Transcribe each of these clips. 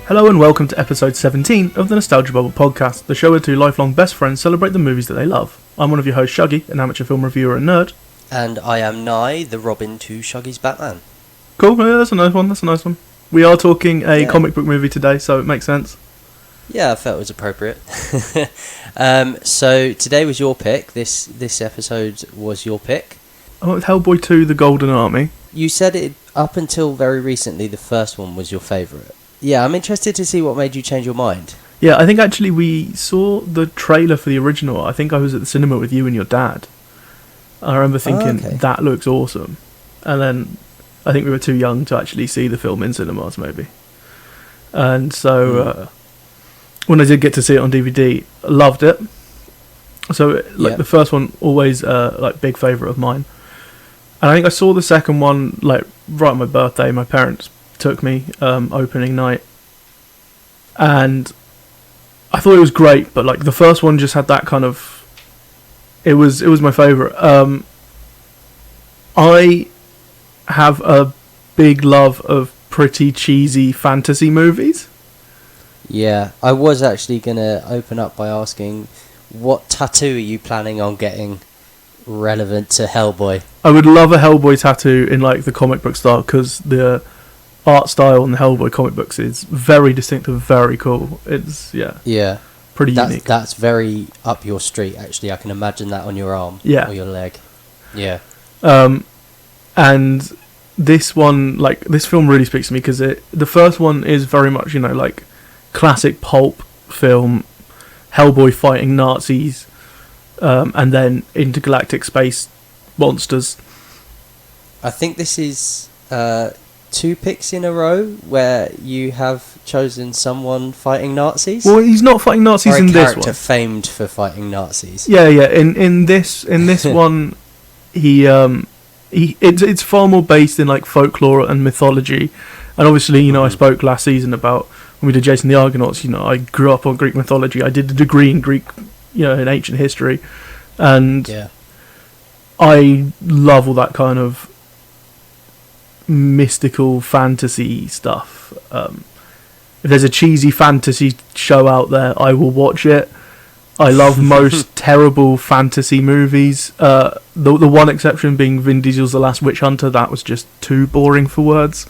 Hello and welcome to episode 17 of the Nostalgia Bubble podcast, the show where two lifelong best friends celebrate the movies that they love. I'm one of your hosts, Shuggie, an amateur film reviewer and nerd. And I am Nye, the Robin to Shuggie's Batman. Cool, yeah, that's a nice one. We are talking a comic book movie today, so it makes sense. Yeah, I felt it was appropriate. So today was your pick, this episode was your pick. I went with Hellboy II, The Golden Army. You said it up until very recently the first one was your favourite. Yeah, I'm interested to see what made you change your mind. Yeah, I think actually we saw the trailer for the original. I think I was at the cinema with you and your dad. I remember thinking, that looks awesome. And then I think we were too young to actually see the film in cinemas, maybe. And so when I did get to see it on DVD, I loved it. So the first one, always big favourite of mine. And I think I saw the second one right on my birthday. My parents took me opening night, and I thought it was great, but the first one just had that kind of it was my favourite. I have a big love of pretty cheesy fantasy movies. Yeah, I was actually gonna open up by asking, what tattoo are you planning on getting relevant to Hellboy? I would love a Hellboy tattoo in the comic book style, because the art style in the Hellboy comic books is very distinctive, very cool. It's pretty unique. That's very up your street, actually. I can imagine that on your arm or your leg. Yeah. And this one, this film really speaks to me, because the first one is very much classic pulp film, Hellboy fighting Nazis, and then intergalactic space monsters. I think this is 2 picks in a row where you have chosen someone fighting Nazis. Well, he's not fighting Nazis in this one. Or a character famed for fighting Nazis. Yeah. In this one, it's far more based in folklore and mythology, and obviously I spoke last season about when we did Jason the Argonauts. I grew up on Greek mythology. I did a degree in Greek, in ancient history, and I love all that kind of mystical fantasy stuff. If there's a cheesy fantasy show out there, I will watch it. I love most terrible fantasy movies. The one exception being Vin Diesel's The Last Witch Hunter. That was just too boring for words.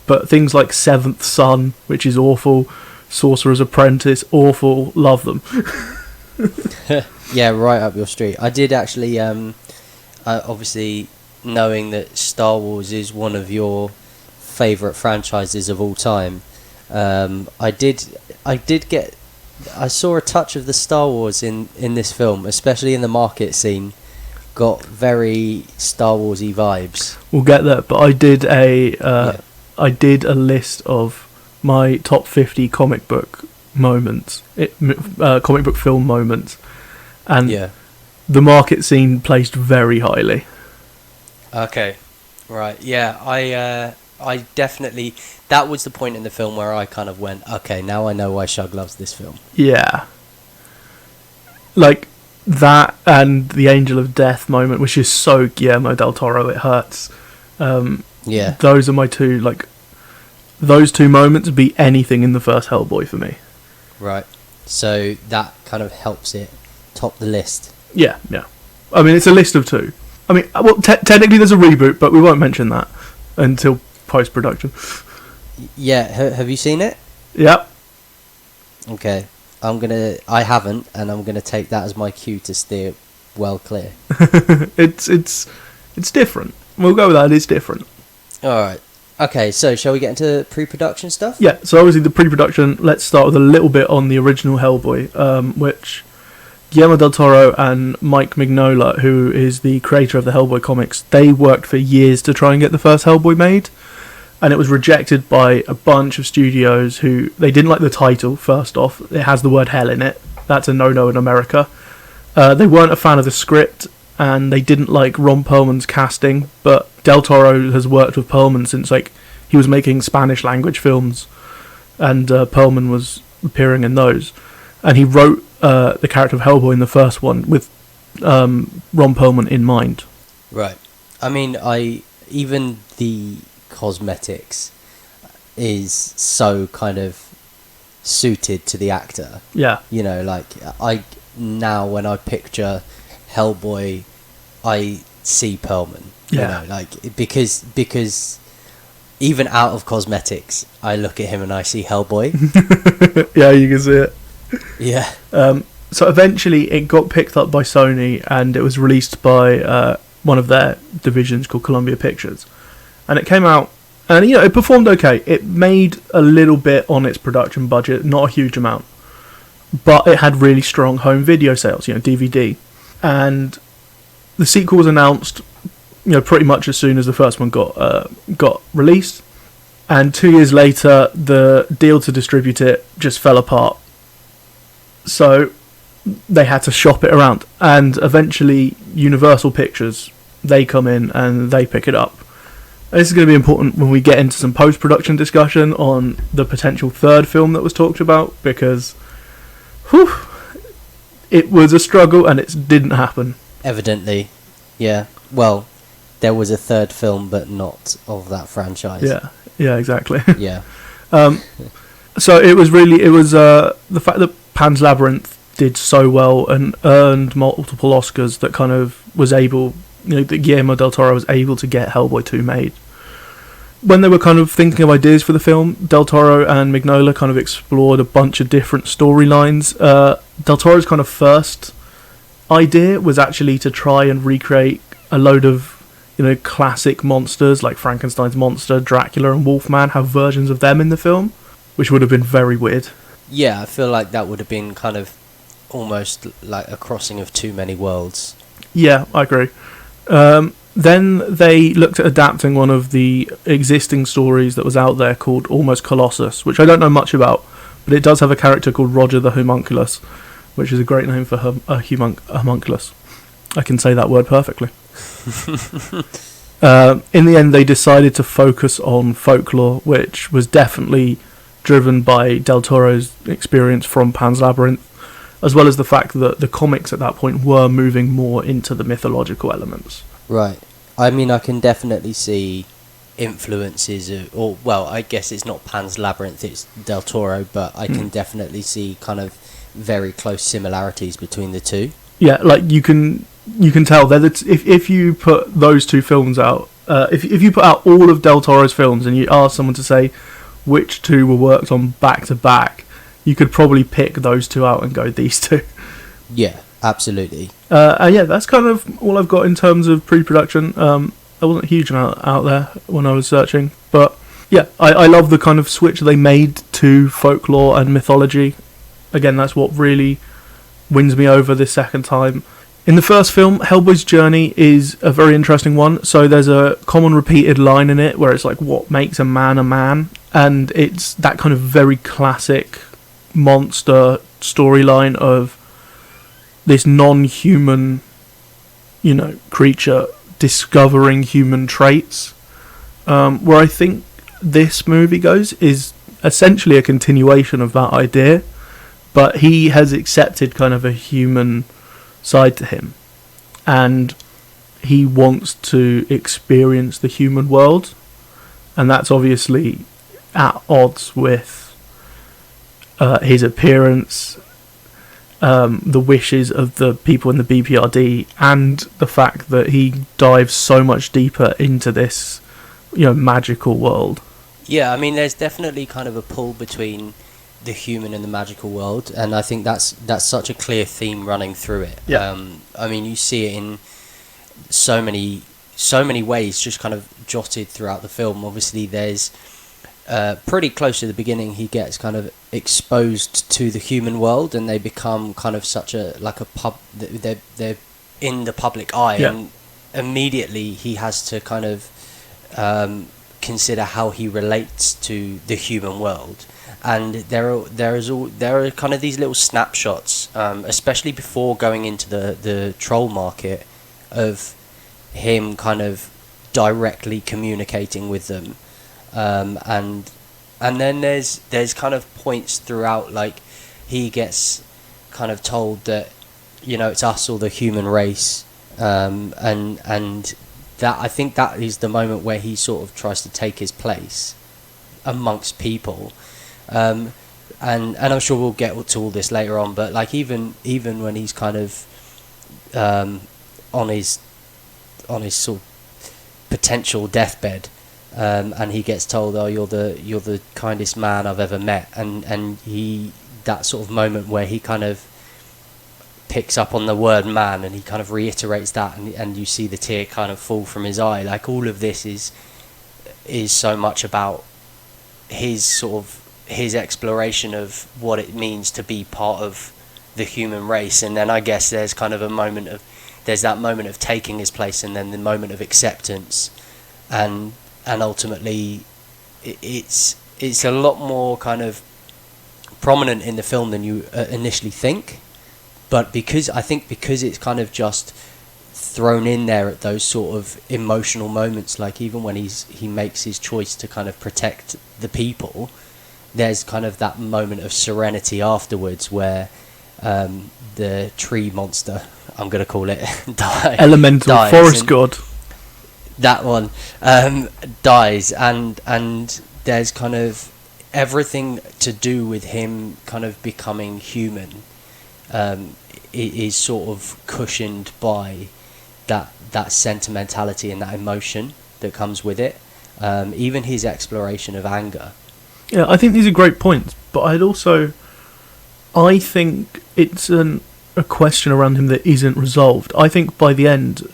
But things like Seventh Son, which is awful, Sorcerer's Apprentice, awful, love them. Yeah, right up your street. I did actually, obviously, knowing that Star Wars is one of your favourite franchises of all time, I saw a touch of the Star Wars in this film, especially in the market scene. Got very Star Warsy vibes. We'll get there, but I did I did a list of my top 50 comic book moments, comic book film moments, and the market scene placed very highly. Okay, right, yeah, I definitely, that was the point in the film where I kind of went, okay, now I know why Shug loves this film. Yeah. That and the Angel of Death moment, which is so Guillermo del Toro, it hurts. Those are my two, those two moments beat anything in the first Hellboy for me. Right, so that kind of helps it top the list. Yeah. I mean, it's a list of 2. I mean, well, technically there's a reboot, but we won't mention that until post-production. Yeah, have you seen it? Yep. Okay, I haven't, and I'm gonna take that as my cue to steer well clear. It's different. We'll go with that, it's different. Alright. Okay, so shall we get into pre-production stuff? Yeah, so obviously the pre-production, let's start with a little bit on the original Hellboy, which Guillermo del Toro and Mike Mignola, who is the creator of the Hellboy comics, they worked for years to try and get the first Hellboy made, and it was rejected by a bunch of studios who, they didn't like the title, first off. It has the word hell in it. That's a no-no in America. They weren't a fan of the script, and they didn't like Ron Perlman's casting, but Del Toro has worked with Perlman since he was making Spanish language films, and Perlman was appearing in those, and he wrote the character of Hellboy in the first one with Ron Perlman in mind. Right. I mean, even the cosmetics is so kind of suited to the actor. Yeah. You know, like now when I picture Hellboy, I see Perlman. Yeah. You know, like because even out of cosmetics, I look at him and I see Hellboy. Yeah, you can see it. Yeah. So eventually it got picked up by Sony and it was released by one of their divisions called Columbia Pictures. And it came out and, it performed okay. It made a little bit on its production budget, not a huge amount. But it had really strong home video sales, DVD. And the sequel was announced, pretty much as soon as the first one got released. And 2 years later, the deal to distribute it just fell apart. So they had to shop it around. And eventually, Universal Pictures, they come in and they pick it up. This is going to be important when we get into some post-production discussion on the potential third film that was talked about, because it was a struggle and it didn't happen. Evidently, yeah. Well, there was a third film, but not of that franchise. Yeah, exactly. Yeah. So it was the fact that Pan's Labyrinth did so well and earned multiple Oscars that kind of was able, that Guillermo del Toro was able to get Hellboy 2 made. When they were kind of thinking of ideas for the film, Del Toro and Mignola kind of explored a bunch of different storylines. Del Toro's kind of first idea was actually to try and recreate a load of, classic monsters like Frankenstein's monster, Dracula and Wolfman, have versions of them in the film, which would have been very weird. Yeah, I feel like that would have been kind of almost like a crossing of too many worlds. Yeah, I agree. Then they looked at adapting one of the existing stories that was out there called Almost Colossus, which I don't know much about, but it does have a character called Roger the Homunculus, which is a great name for a homunculus. I can say that word perfectly. In the end, they decided to focus on folklore, which was definitely driven by Del Toro's experience from Pan's Labyrinth, as well as the fact that the comics at that point were moving more into the mythological elements. Right. I mean, I can definitely see influences I guess it's not Pan's Labyrinth, it's Del Toro, but I can definitely see kind of very close similarities between the two. Yeah, like you can tell that if you put those two films out, if you put out all of Del Toro's films and you ask someone to say which two were worked on back to back, you could probably pick those two out and go these two. Yeah, absolutely. That's kind of all I've got in terms of pre-production. There wasn't a huge amount out there when I was searching, but yeah, I love the kind of switch they made to folklore and mythology. Again, that's what really wins me over this second time. In the first film, Hellboy's journey is a very interesting one. So there's a common repeated line in it where it's like, what makes a man? And it's that kind of very classic monster storyline of this non-human, creature discovering human traits. Where I think this movie goes is essentially a continuation of that idea, but he has accepted kind of a human side to him, and he wants to experience the human world, and that's obviously at odds with his appearance, the wishes of the people in the BPRD, and the fact that he dives so much deeper into this, magical world. Yeah, I mean, there's definitely kind of a pull between the human and the magical world, and I think that's such a clear theme running through it. Yeah. I mean, you see it in so many ways, just kind of jotted throughout the film. Obviously, there's pretty close to the beginning, he gets kind of exposed to the human world, and they become kind of such a pub. They're in the public eye, yeah. And immediately he has to kind of consider how he relates to the human world. And there are kind of these little snapshots, especially before going into the troll market, of him kind of directly communicating with them, and then there's kind of points throughout, like he gets kind of told that it's us or the human race, and that, I think that is the moment where he sort of tries to take his place amongst people. and I'm sure we'll get to all this later on, but like even when he's kind of on his sort of potential deathbed, and he gets told, "Oh, you're the kindest man I've ever met," and he, that sort of moment where he kind of picks up on the word man and he kind of reiterates that, and you see the tear kind of fall from his eye. Like, all of this is so much about his exploration of what it means to be part of the human race. And then I guess there's kind of there's that moment of taking his place, and then the moment of acceptance, and ultimately it's a lot more kind of prominent in the film than you initially think. But because it's kind of just thrown in there at those sort of emotional moments, like even when he makes his choice to kind of protect the people, there's kind of that moment of serenity afterwards where the tree monster, I'm going to call it, dies, forest god, that one dies, and there's kind of everything to do with him kind of becoming human is sort of cushioned by that sentimentality and that emotion that comes with it. Even his exploration of anger. Yeah, I think these are great points, but I think it's a question around him that isn't resolved. I think by the end,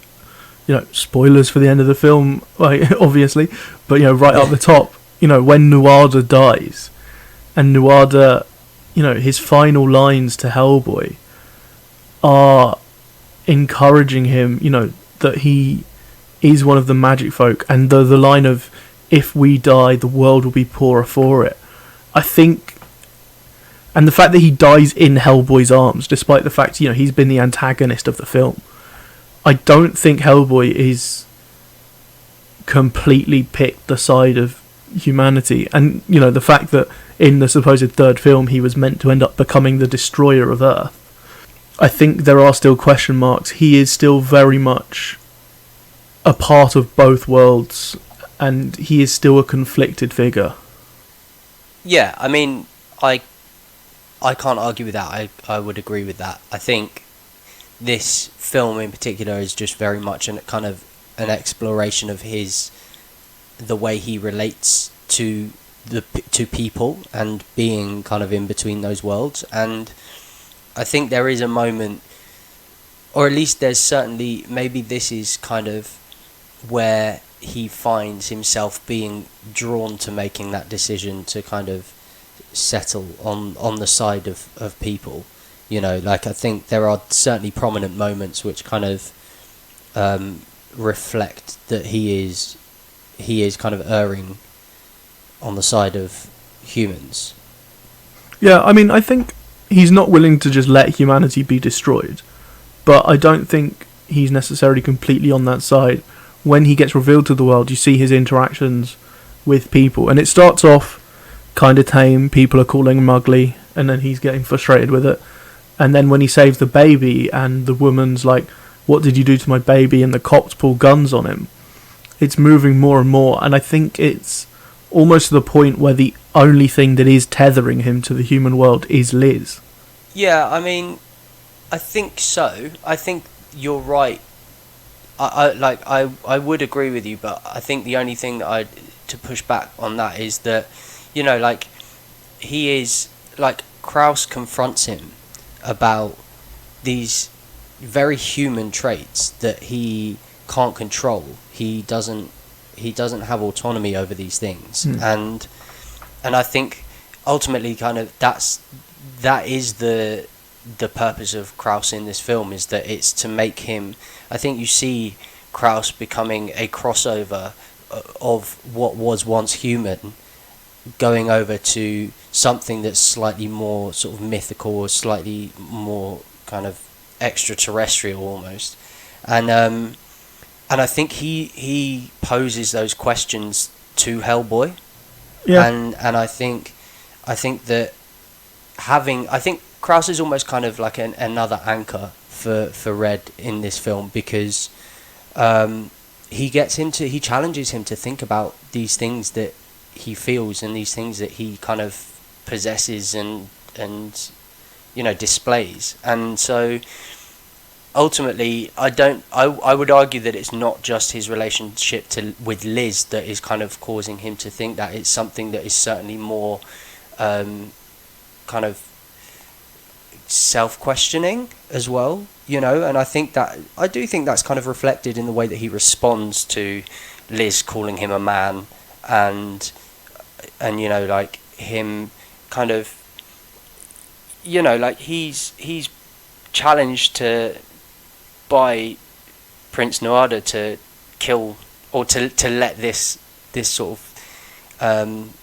spoilers for the end of the film, obviously, but right up the top, when Nuada dies, and Nuada, his final lines to Hellboy are encouraging him, that he is one of the magic folk, and the line of, "If we die, the world will be poorer for it." I think, and the fact that he dies in Hellboy's arms, despite the fact, he's been the antagonist of the film, I don't think Hellboy is completely picked the side of humanity. And, the fact that in the supposed third film he was meant to end up becoming the destroyer of Earth, I think there are still question marks. He is still very much a part of both worlds, and he is still a conflicted figure. Yeah, I mean, I can't argue with that. I would agree with that. I think this film in particular is just very much an exploration of the way he relates to people and being kind of in between those worlds. And I think there is a moment, or at least there's certainly, maybe this is kind of where he finds himself being drawn to making that decision to kind of settle on the side of people. Like, I think there are certainly prominent moments which kind of reflect that he is kind of erring on the side of humans. Yeah, I mean, I think he's not willing to just let humanity be destroyed, but I don't think he's necessarily completely on that side. When he gets revealed to the world, you see his interactions with people, and it starts off kind of tame. People are calling him ugly, and then he's getting frustrated with it. And then when he saves the baby, and the woman's like, "What did you do to my baby?" and the cops pull guns on him, it's moving more and more. And I think it's almost to the point where the only thing that is tethering him to the human world is Liz. Yeah, I mean, I think so. I think you're right. I would agree with you, but I think the only thing that to push back on that is that, like, he is, like, Krauss confronts him about these very human traits that he can't control. He doesn't have autonomy over these things. And I think ultimately kind of that is the purpose of Krauss in this film, is that it's to make him, I think you see Krauss becoming a crossover of what was once human, going over to something that's slightly more sort of mythical, or slightly more kind of extraterrestrial almost. And I think he poses those questions to Hellboy. Yeah. And I think that I think Krauss is almost kind of like another anchor for Red in this film, because he challenges him to think about these things that he feels, and these things that he kind of possesses and displays. And so ultimately, I would argue that it's not just his relationship with Liz that is kind of causing him to think that. It's something that is certainly more kind of self-questioning as well, and I do think that's kind of reflected in the way that he responds to Liz calling him a man, and like him kind of like he's challenged by Prince Nuada to kill, or to let this sort of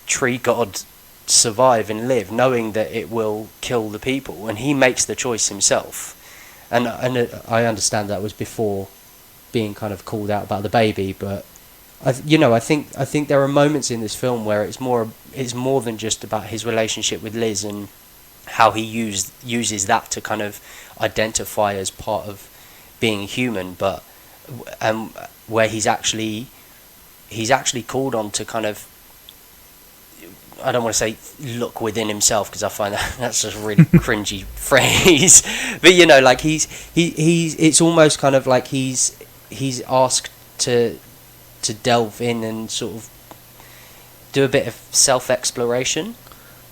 tree god survive and live, knowing that it will kill the people, and he makes the choice himself. And I understand that was before being kind of called out about the baby, but I think there are moments in this film where it's more than just about his relationship with Liz and how he uses that to kind of identify as part of being human, but where he's actually called on to kind of, I don't want to say look within himself, because I find that's just a really cringy phrase, but like he's it's almost kind of like he's asked to delve in and sort of do a bit of self-exploration.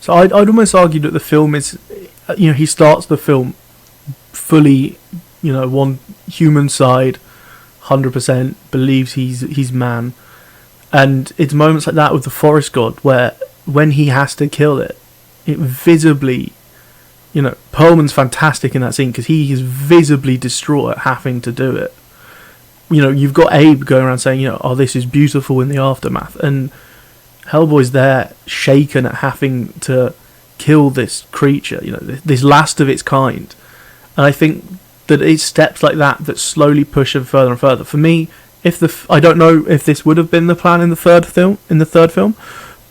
So I'd almost argue that the film is, he starts the film fully, one human side, 100% believes he's man, and it's moments like that with the forest god where when he has to kill it visibly, Perlman's fantastic in that scene because he is visibly distraught at having to do it. You've got Abe going around saying, oh, this is beautiful in the aftermath, and Hellboy's there shaken at having to kill this creature, this last of its kind. And I think that it's steps like that slowly push him further and further. For me, I don't know if this would have been the plan in the third film,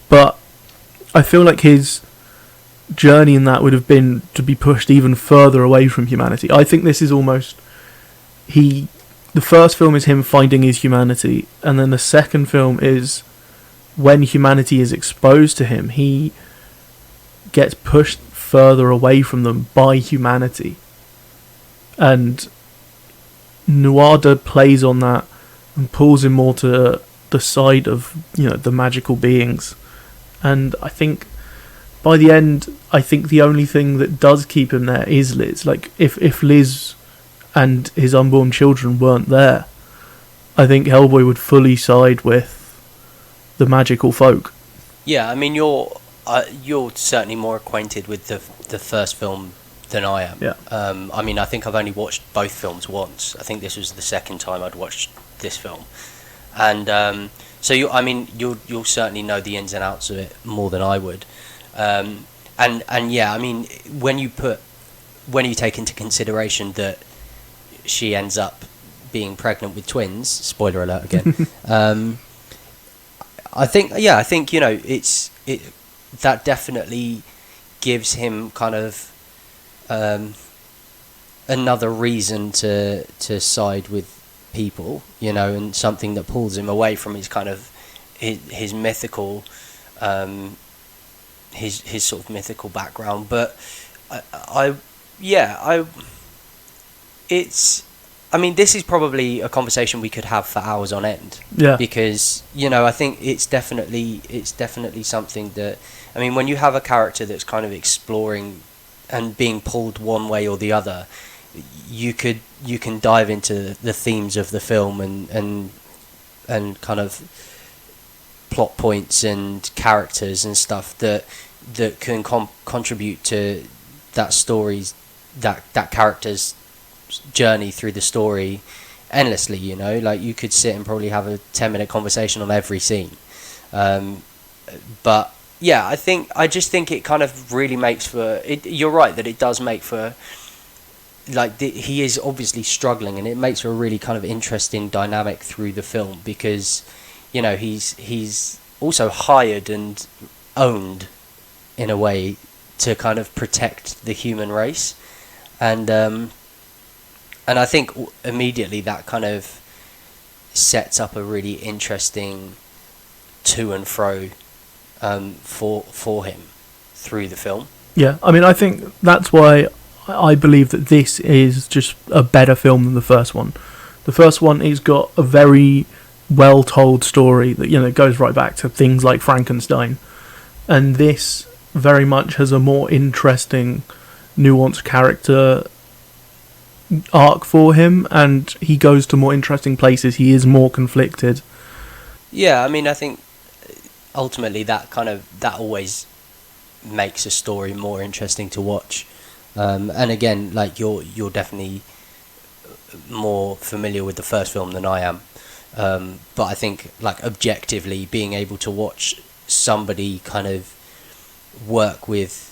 but I feel like his journey in that would have been to be pushed even further away from humanity. I think this is almost the first film is him finding his humanity, and then the second film is when humanity is exposed to him, he gets pushed further away from them by humanity. And Nuada plays on that and pulls him more to the side of, the magical beings. And I think by the end, the only thing that does keep him there is Liz. Like, if Liz and his unborn children weren't there, I think Hellboy would fully side with the magical folk. Yeah, I mean, you're certainly more acquainted with the first film than I am. Yeah. I mean, I think I've only watched both films once. I think this was the second time I'd watched this film, and so you'll certainly know the ins and outs of it more than I would. And yeah, I mean, when you take into consideration that she ends up being pregnant with twins, spoiler alert again. I think that definitely gives him kind of another reason to side with people, and something that pulls him away from his kind of his mythical his sort of mythical background. But I mean, this is probably a conversation we could have for hours on end. Yeah. Because, I think it's definitely something that, I mean, when you have a character that's kind of exploring and being pulled one way or the other, you can dive into the themes of the film and kind of plot points and characters and stuff that can contribute to that story's that character's journey through the story endlessly. Like, you could sit and probably have a 10-minute conversation on every scene, but yeah, I just think it kind of really makes for it. You're right that it does make for, like, he is obviously struggling, and it makes for a really kind of interesting dynamic through the film, because he's also hired and owned in a way to kind of protect the human race, and I think immediately that kind of sets up a really interesting to and fro for him through the film. Yeah, I mean, I think that's why I believe that this is just a better film than the first one. The first one has got a very well-told story that, you know, goes right back to things like Frankenstein. And this very much has a more interesting, nuanced character arc for him, and he goes to more interesting places. He is more conflicted. Yeah, I mean, I think ultimately that always makes a story more interesting to watch. And again, like you're definitely more familiar with the first film than I am. But I think, like, objectively, being able to watch somebody kind of work with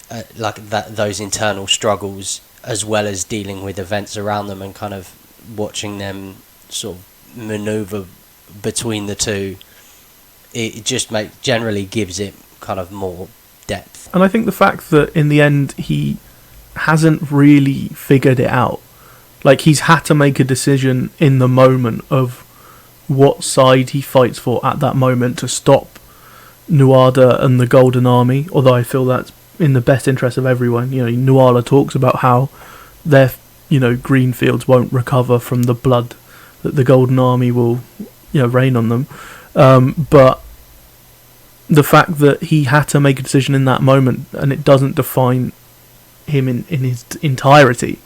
those internal struggles, as well as dealing with events around them, and kind of watching them sort of maneuver between the two, it just generally gives it kind of more depth. And I think the fact that in the end he hasn't really figured it out, like, he's had to make a decision in the moment of what side he fights for at that moment to stop Nuada and the Golden Army, although I feel that's in the best interest of everyone. You know, Nuala talks about how their, you know, green fields won't recover from the blood that the Golden Army will, you know, rain on them. But the fact that he had to make a decision in that moment, and it doesn't define him in his entirety,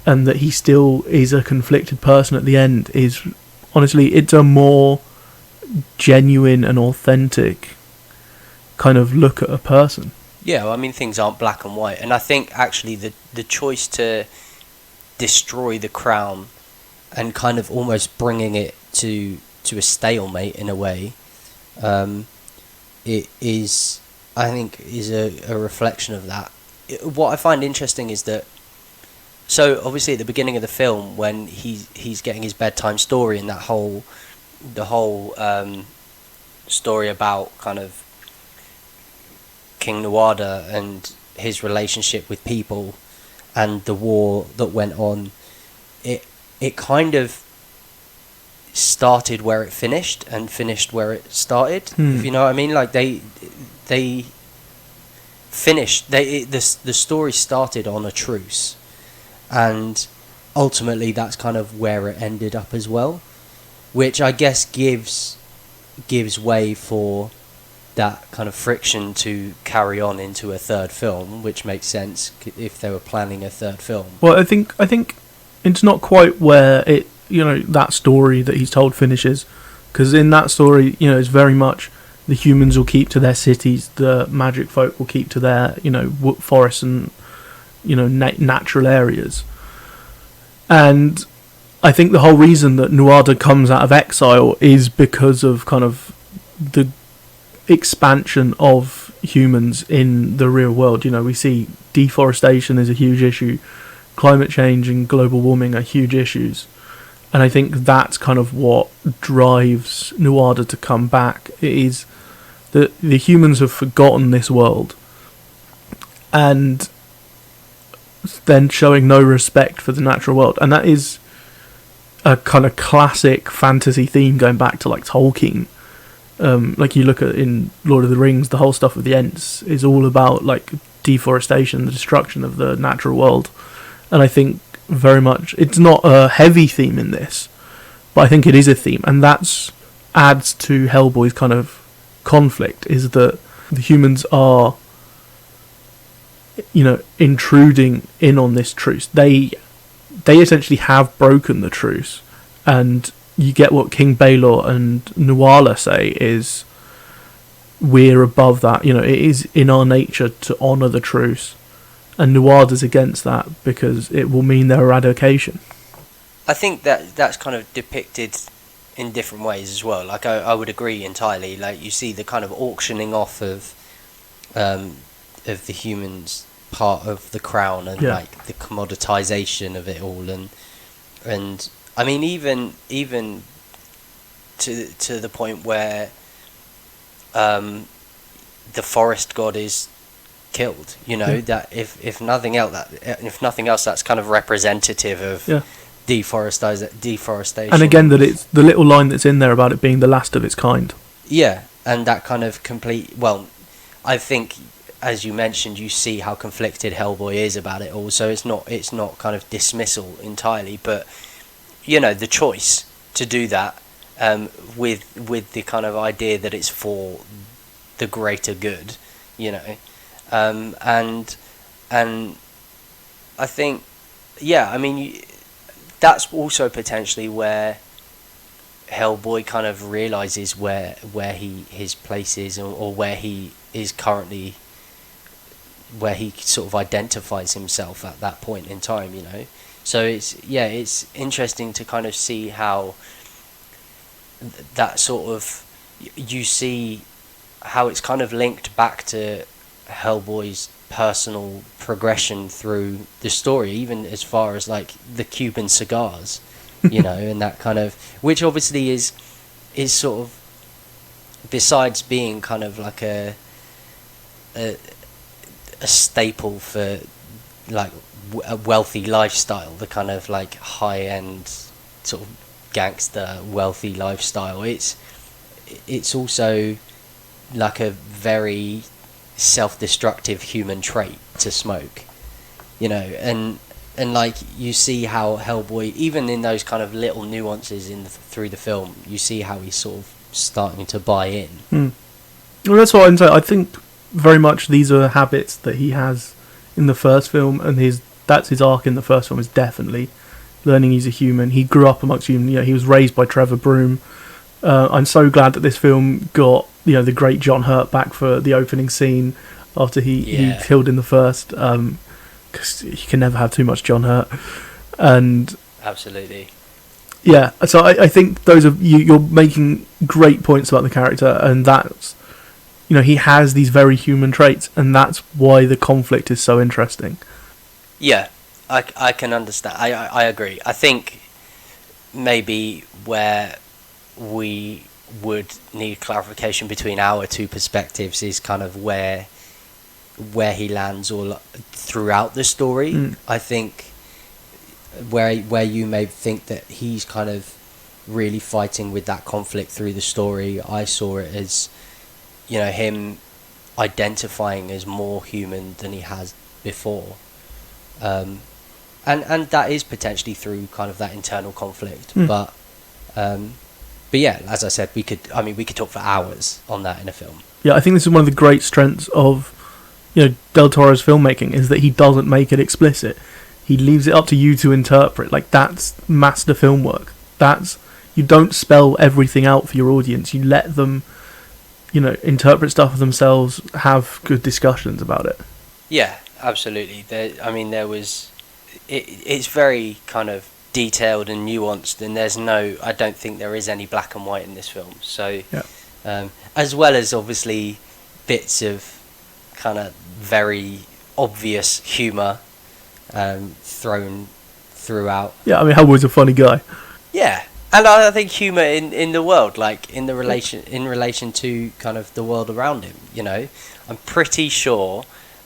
and that he still is a conflicted person at the end, is honestly, it's a more genuine and authentic kind of look at a person. Yeah, well, I mean, things aren't black and white, and I think actually the choice to destroy the crown and kind of almost bringing it to a stalemate in a way, it is, I think, is a reflection of that. What I find interesting is that, so obviously at the beginning of the film, when he's getting his bedtime story, and the whole story about kind of King Nuada and his relationship with people and the war that went on, it kind of started where it finished and finished where it started. If you know what I mean, like they finished. The story started on a truce, and ultimately that's kind of where it ended up as well, which I guess gives way for that kind of friction to carry on into a third film, which makes sense if they were planning a third film. Well, I think it's not quite where it, you know, that story that he's told finishes, because in that story, you know, it's very much the humans will keep to their cities, the magic folk will keep to their, you know, forests and, you know, natural areas. And I think the whole reason that Nuada comes out of exile is because of kind of the expansion of humans in the real world. You know, we see deforestation is a huge issue, climate change and global warming are huge issues, and I think that's kind of what drives Nuada to come back. It is that the humans have forgotten this world, and then showing no respect for the natural world, and that is a kind of classic fantasy theme going back to like Tolkien. Like you look at in Lord of the Rings, the whole stuff with the Ents is all about like deforestation, the destruction of the natural world. And I think very much it's not a heavy theme in this, but I think it is a theme, and that's adds to Hellboy's kind of conflict, is that the humans are, you know, intruding in on this truce. They essentially have broken the truce, and you get what King Baelor and Nuala say is, we're above that. You know, it is in our nature to honour the truce, and Nuada's against that because it will mean their eradication. I think that's kind of depicted in different ways as well. Like I would agree entirely. Like you see the kind of auctioning off of the humans part of the crown, and like the commoditization of it all, and I mean even to the point where the forest god is killed. You know, that if nothing else, that's kind of representative of deforestation. And again, that it's the little line that's in there about it being the last of its kind. Yeah, that kind of complete. Well, I think, as you mentioned, you see how conflicted Hellboy is about it all. So it's not kind of dismissal entirely, but the choice to do that, with the kind of idea that it's for the greater good, and I think, that's also potentially where Hellboy kind of realizes where his place is, or where he is currently, where he sort of identifies himself at that point in time. So it's interesting to kind of see how that sort of, you see how it's kind of linked back to Hellboy's personal progression through the story, even as far as like the Cuban cigars, and that kind of, which obviously is sort of, besides being kind of like a staple for like a wealthy lifestyle, the kind of like high end sort of gangster wealthy lifestyle, it's also like a very self-destructive human trait to smoke, and like you see how Hellboy, even in those kind of little nuances through the film, you see how he's sort of starting to buy in. Well, that's what I'm saying. I think very much these are habits that he has in the first film, and that's his arc in the first film, is definitely learning he's a human. He grew up amongst humans. He was raised by Trevor Broom. I'm so glad that this film got the great John Hurt back for the opening scene after he killed in the first, because you can never have too much John Hurt. And absolutely, yeah. So I think those are you're making great points about the character, and that's he has these very human traits, and that's why the conflict is so interesting. Yeah, I can understand. I agree. I think maybe where we would need clarification between our two perspectives is kind of where he lands all throughout the story. I think where you may think that he's kind of really fighting with that conflict through the story, I saw it as him identifying as more human than he has before, and that is potentially through kind of that internal conflict. But yeah, as I said, we could talk for hours on that in a film. Yeah, I think this is one of the great strengths of Del Toro's filmmaking, is that he doesn't make it explicit. He leaves it up to you to interpret. Like, that's master film work. You don't spell everything out for your audience. You let them interpret stuff for themselves, have good discussions about it. Yeah, absolutely. It's very kind of detailed and nuanced, and I don't think there is any black and white in this film. So, as well as obviously bits of kind of very obvious humour thrown throughout. Yeah, Hellboy's a funny guy. Yeah. And I think humour in the world, like in relation to kind of the world around him, I'm pretty sure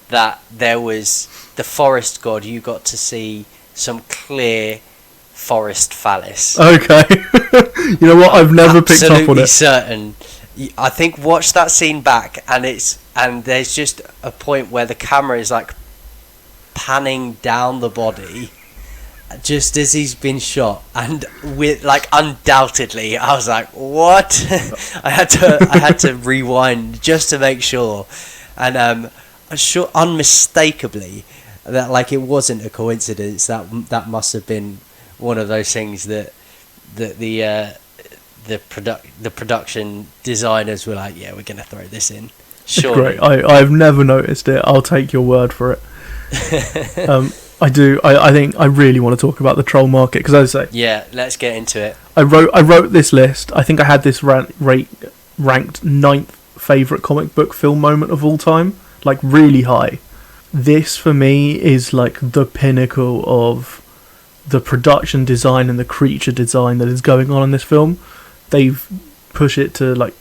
that there was the forest god. You got to see some clear forest phallus. Okay. You know what? I've never picked up on it. Absolutely certain. I think watch that scene back, and there's just a point where the camera is like panning down the body just as he's been shot, and with like undoubtedly I was like, what? I had to rewind just to make sure, and I'm sure unmistakably that like it wasn't a coincidence. That must have been one of those things that the production designers were like, yeah, we're gonna throw this in. Sure. Great. I've never noticed it. I'll take your word for it. I do. I think I really want to talk about the troll market, because as I say, yeah, let's get into it. I wrote this list. I think I had this ranked 9th favourite comic book film moment of all time, like really high. This for me is like the pinnacle of the production design and the creature design that is going on in this film. They've pushed it to like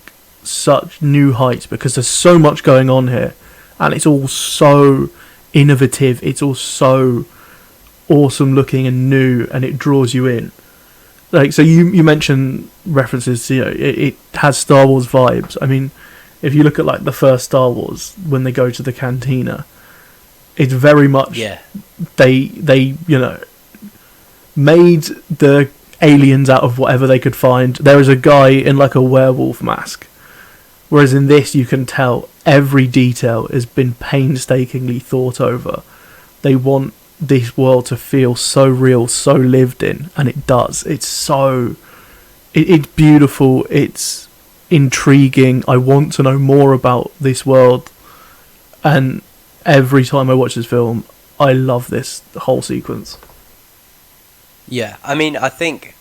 such new heights because there's so much going on here, and it's all so innovative. It's all so awesome looking and new, and it draws you in. like, so you mentioned references to, it has Star Wars vibes. I mean, if you look at like the first Star Wars, when they go to the cantina, it's very much they made the aliens out of whatever they could find. There is a guy in like a werewolf mask, whereas in this you can tell every detail has been painstakingly thought over. They want this world to feel so real, so lived in, and it does. It's beautiful, it's intriguing. I want to know more about this world, and every time I watch this film, I love this whole sequence. Yeah, I mean, I think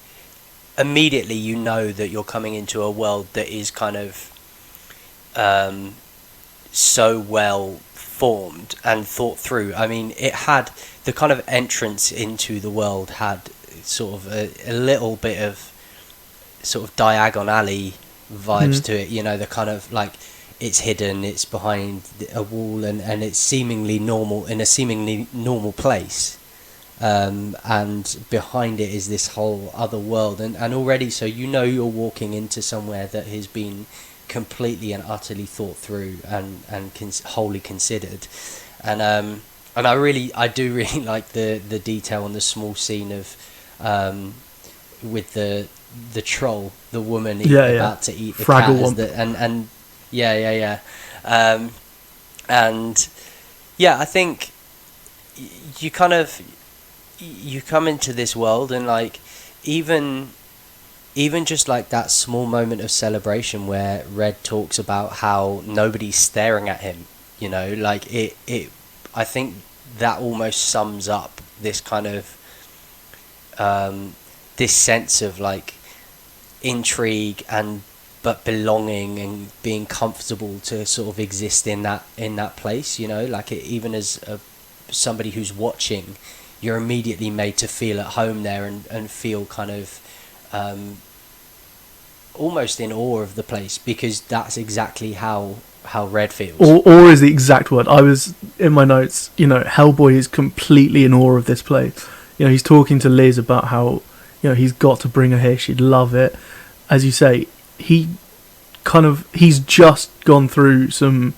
immediately you know that you're coming into a world that is kind of so well formed and thought through. I mean, it had the kind of entrance into the world had sort of a little bit of sort of Diagon Alley vibes to it, the kind of like it's hidden, it's behind a wall, and it's seemingly normal in a seemingly normal place. And behind it is this whole other world, and already so you're walking into somewhere that has been completely and utterly thought through and wholly considered, and I do really like the detail on the small scene of with the troll, the woman about to eat the Fraggle cat, and I think you come into this world, and like even just like that small moment of celebration where Red talks about how nobody's staring at him, like it I think that almost sums up this kind of this sense of like intrigue but belonging and being comfortable to sort of exist in that place, like even as somebody who's watching, you're immediately made to feel at home there and feel kind of almost in awe of the place, because that's exactly how Red feels. Awe is the exact word. I was in my notes, Hellboy is completely in awe of this place. He's talking to Liz about how, he's got to bring her here, she'd love it. As you say, he's just gone through some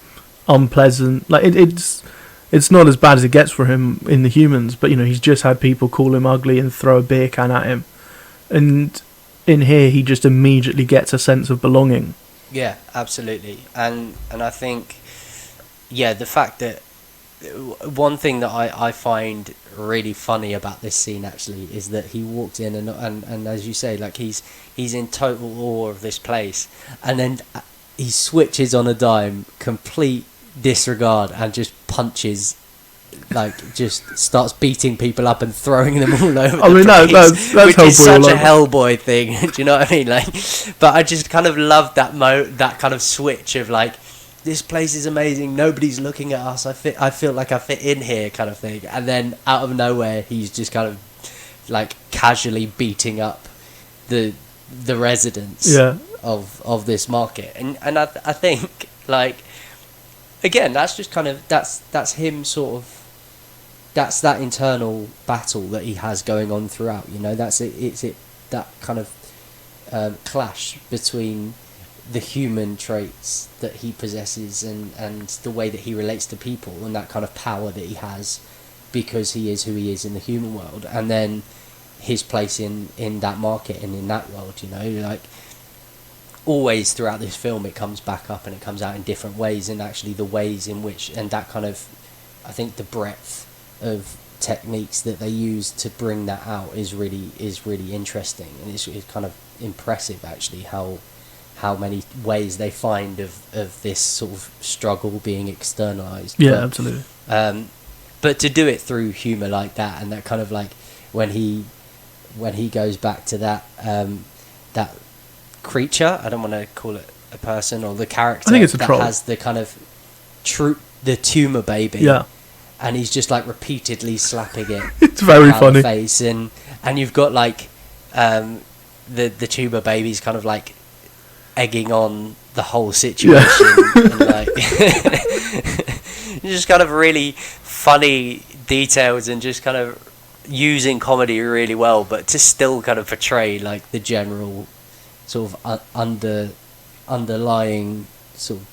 unpleasant, like it's not as bad as it gets for him in the humans, but he's just had people call him ugly and throw a beer can at him, and in here he just immediately gets a sense of belonging. Yeah, absolutely. And I think the fact that one thing that I find really funny about this scene actually is that he walked in and as you say, like he's in total awe of this place, and then he switches on a dime, complete disregard, and just punches, like just starts beating people up and throwing them all over the place, that's which is such a Hellboy Hellboy thing. Do you know what I mean? Like, but I just kind of love that kind of switch of like, this place is amazing, nobody's looking at us, I feel like I fit in here kind of thing, and then out of nowhere he's just kind of like casually beating up the residents of this market, and I think like again that's just kind of that's him sort of, that's that internal battle that he has going on throughout, that's it that kind of clash between the human traits that he possesses and the way that he relates to people, and that kind of power that he has because he is who he is in the human world, and then his place in that market and in that world, like always throughout this film it comes back up and it comes out in different ways, and actually the ways in which, and that kind of, I think the breadth of techniques that they use to bring that out is really interesting, and it's kind of impressive actually how many ways they find of this sort of struggle being externalized. Absolutely. But to do it through humor like that, and that kind of like when he goes back to that that creature, I don't want to call it a person, or the character, I think it's a that troll, has the kind of the tumor baby, and he's just like repeatedly slapping it. It's very funny. The face, and you've got like the tumor baby's kind of like egging on the whole situation, and like just kind of really funny details, and just kind of using comedy really well, but to still kind of portray like the general sort of underlying sort of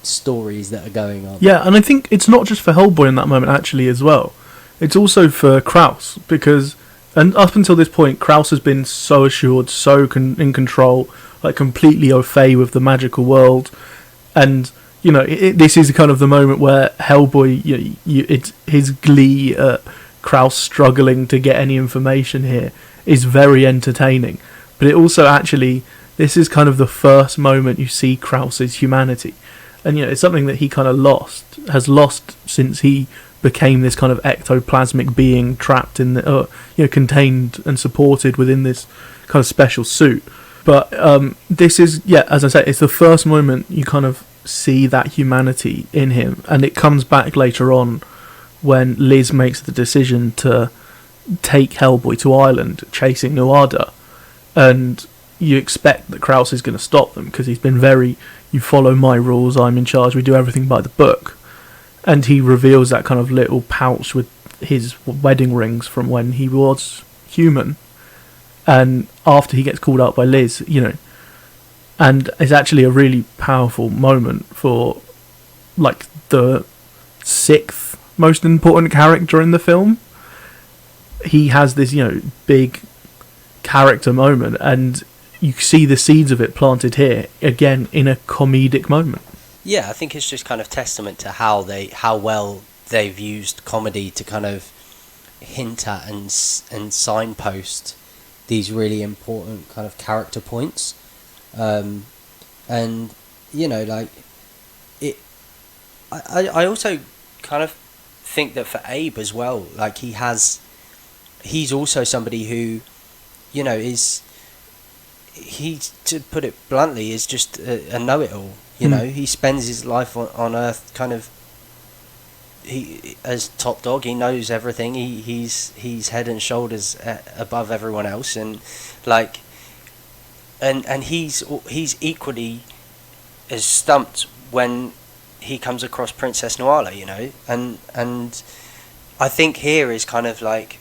stories that are going on. Yeah, and I think it's not just for Hellboy in that moment actually as well. It's also for Kraus, because and up until this point, Kraus has been so assured, so in control, like completely au fait with the magical world, and you know this is kind of the moment where Hellboy, it's his glee at Kraus struggling to get any information here is very entertaining, but it also actually this is kind of the first moment you see Kraus's humanity, and it's something that he kind of has lost since he became this kind of ectoplasmic being trapped in the, contained and supported within this kind of special suit. But this is, as I say, it's the first moment you kind of see that humanity in him, and it comes back later on when Liz makes the decision to take Hellboy to Ireland, chasing Nuada, and you expect that Kraus is going to stop them because he's been you follow my rules, I'm in charge, we do everything by the book. And he reveals that kind of little pouch with his wedding rings from when he was human. And after he gets called out by Liz, and it's actually a really powerful moment for, like, the 6th most important character in the film. He has this, big character moment, and you see the seeds of it planted here, again, in a comedic moment. Yeah, I think it's just kind of testament to how well they've used comedy to kind of hint at and signpost these really important kind of character points, and like it. I also kind of think that for Abe as well, like he's also somebody who, to put it bluntly, is just a know-it-all. He spends his life on Earth kind of. He as top dog, he knows everything. He's head and shoulders above everyone else, and like, and he's equally as stumped when he comes across Princess Nuala, and I think here is kind of like.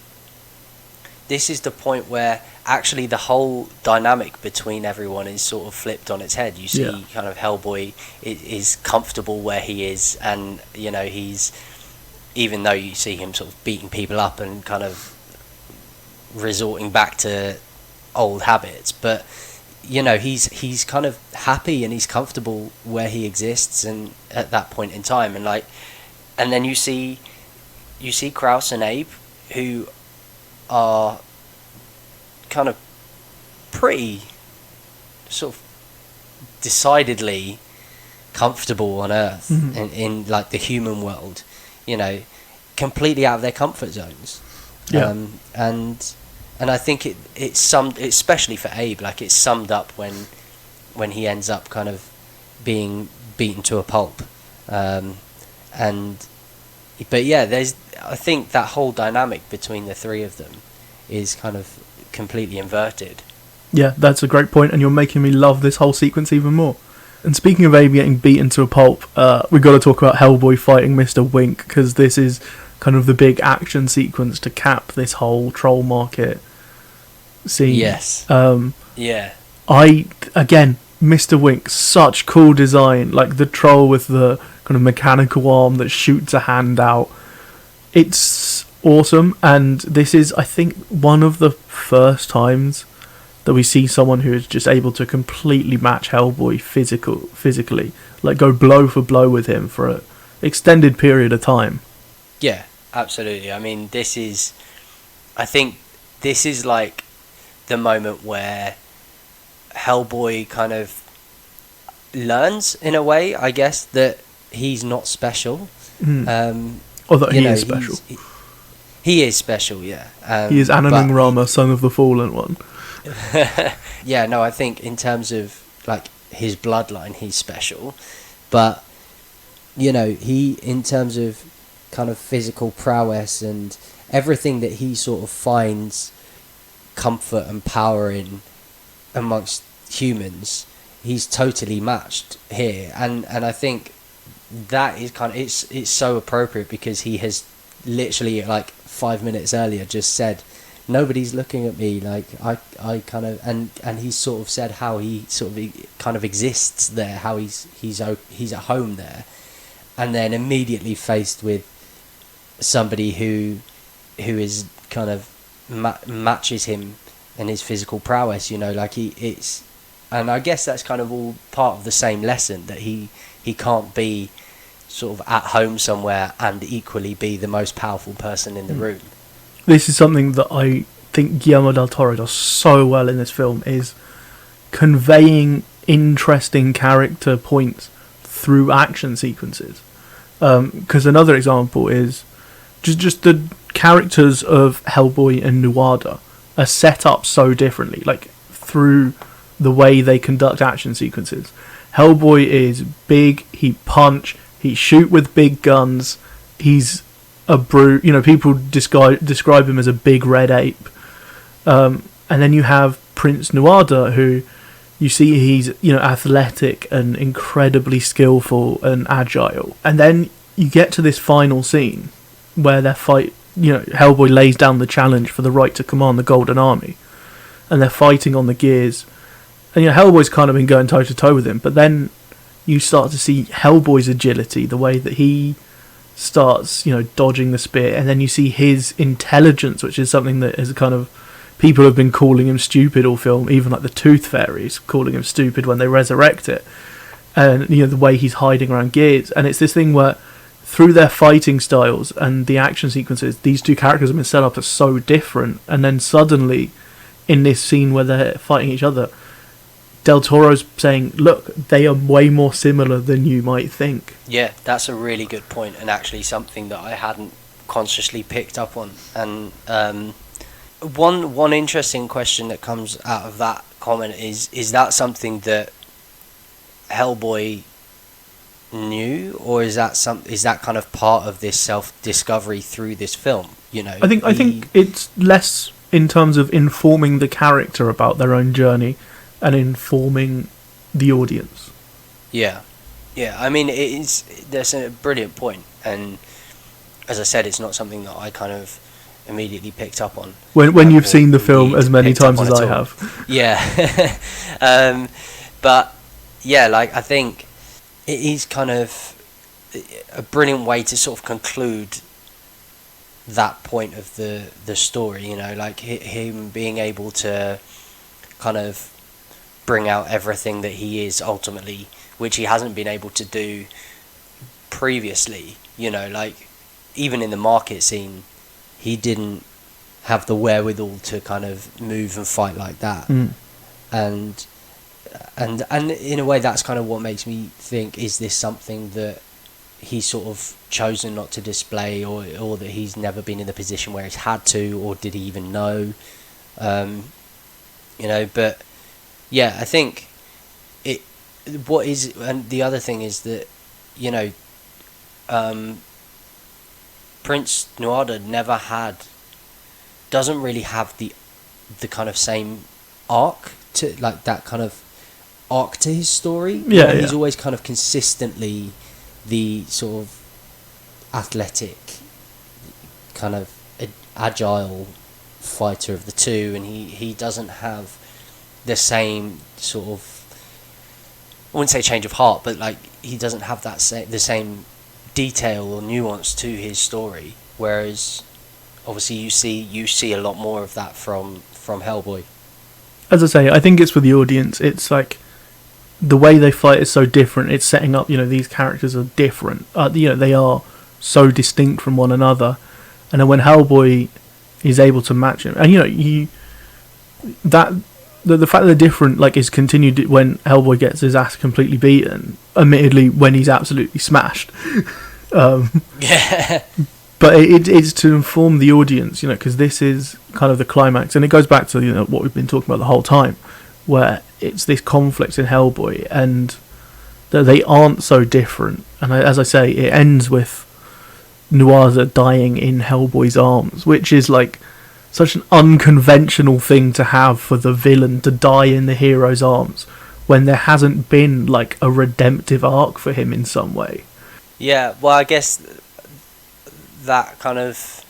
This is the point where actually the whole dynamic between everyone is sort of flipped on its head. You see kind of Hellboy is comfortable where he is, and he's, even though you see him sort of beating people up and kind of resorting back to old habits, but he's kind of happy and he's comfortable where he exists and at that point in time, and then you see Kraus and Abe, who are kind of pretty sort of decidedly comfortable on Earth, mm-hmm. in like the human world, completely out of their comfort zones. And I think it's summed, especially for Abe, like it's summed up when he ends up kind of being beaten to a pulp. But I think that whole dynamic between the three of them is kind of completely inverted. Yeah, that's a great point, and you're making me love this whole sequence even more. And speaking of Abe getting beaten to a pulp, we've got to talk about Hellboy fighting Mr. Wink, because this is kind of the big action sequence to cap this whole troll market scene. Yes. Again, Mr. Wink, such cool design, like the troll with the kind of mechanical arm that shoots a hand out. It's awesome, and this is, I think, one of the first times that we see someone who is just able to completely match Hellboy physically, like go blow for blow with him for an extended period of time. Yeah, absolutely. I mean, I think this is like the moment where Hellboy kind of learns, in a way, I guess, that he's not special. Or that he is special. He is special, yeah. He is Ananung Rama, son of the fallen one. Yeah, no, I think in terms of like his bloodline, he's special, but he, in terms of kind of physical prowess and everything that he sort of finds comfort and power in amongst humans, he's totally matched here, and I think that is kind of it's so appropriate, because he has literally like 5 minutes earlier just said, nobody's looking at me, like I kind of, and he sort of said how he sort of kind of exists there, how he's at home there, and then immediately faced with somebody who is kind of matches him in his physical prowess, like it's, and I guess that's kind of all part of the same lesson, that he can't be sort of at home somewhere and equally be the most powerful person in the room. This is something that I think Guillermo del Toro does so well in this film, is conveying interesting character points through action sequences. Because another example is just the characters of Hellboy and Nuada are set up so differently, like through the way they conduct action sequences. Hellboy is big, he punch, he shoot with big guns, he's a brute, people describe him as a big red ape. And then you have Prince Nuada, who you see he's, athletic and incredibly skillful and agile. And then you get to this final scene where their fight, Hellboy lays down the challenge for the right to command the Golden Army, and they're fighting on the gears. And Hellboy's kind of been going toe to toe with him, but then you start to see Hellboy's agility, the way that he starts, dodging the spear, and then you see his intelligence, which is something that is kind of, people have been calling him stupid all film, even like the Tooth Fairies calling him stupid when they resurrect it, and the way he's hiding around gears. And it's this thing where through their fighting styles and the action sequences, these two characters have been set up as so different, and then suddenly in this scene where they're fighting each other, Del Toro's saying, look, they are way more similar than you might think. Yeah, that's a really good point, and actually something that I hadn't consciously picked up on. And one interesting question that comes out of that comment is that something that Hellboy knew, or is that kind of part of this self-discovery through this film? I think it's less in terms of informing the character about their own journey and informing the audience. Yeah. I mean, that's a brilliant point, and as I said, it's not something that I kind of immediately picked up on. When you've seen the film as many times as I have. Yeah. But yeah, like I think it is kind of a brilliant way to sort of conclude that point of the story, like him being able to kind of bring out everything that he is ultimately, which he hasn't been able to do previously. Like even in the market scene, he didn't have the wherewithal to kind of move and fight like that. And in a way, that's kind of what makes me think, is this something that he's sort of chosen not to display, or that he's never been in the position where he's had to, or did he even know? But yeah, I think and the other thing is that, Prince Nuada doesn't really have the kind of same arc to, like, that kind of arc to his story. He's always kind of consistently the sort of athletic, kind of agile fighter of the two, and he doesn't have the same sort of, I wouldn't say change of heart, but like he doesn't have the same detail or nuance to his story, whereas obviously you see a lot more of that from Hellboy. As I say, I think it's for the audience. It's like the way they fight is so different. It's setting up, these characters are different. They are so distinct from one another, and then when Hellboy is able to match him, and the fact that they're different, like, is continued when Hellboy gets his ass completely beaten. Admittedly, when he's absolutely smashed. Yeah. But it's to inform the audience, because this is kind of the climax, and it goes back to what we've been talking about the whole time, where it's this conflict in Hellboy, and that they aren't so different. And as I say, it ends with Nuada dying in Hellboy's arms, which is like such an unconventional thing to have for the villain to die in the hero's arms, when there hasn't been like a redemptive arc for him in some way. Yeah, well, I guess that kind of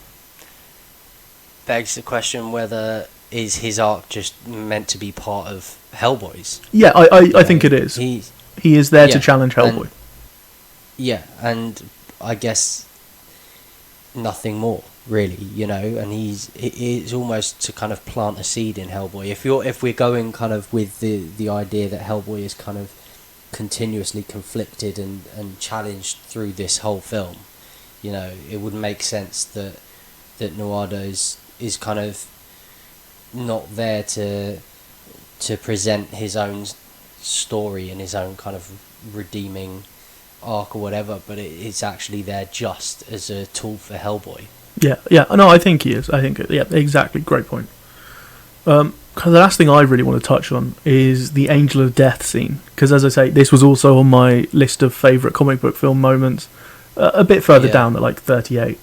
begs the question whether is his arc just meant to be part of Hellboy's. Yeah, I think it is. He is there to Yeah, challenge Hellboy. And I guess nothing more really, and it's almost to kind of plant a seed in Hellboy. If we're going kind of with the idea that Hellboy is kind of continuously conflicted and challenged through this whole film, it would make sense that Nuado is kind of not there to present his own story and his own kind of redeeming arc or whatever, but it's actually there just as a tool for Hellboy. Yeah. No, I think he is. I think, yeah, exactly. Great point. The last thing I really want to touch on is the Angel of Death scene, because as I say, this was also on my list of favourite comic book film moments, a bit further down at like 38.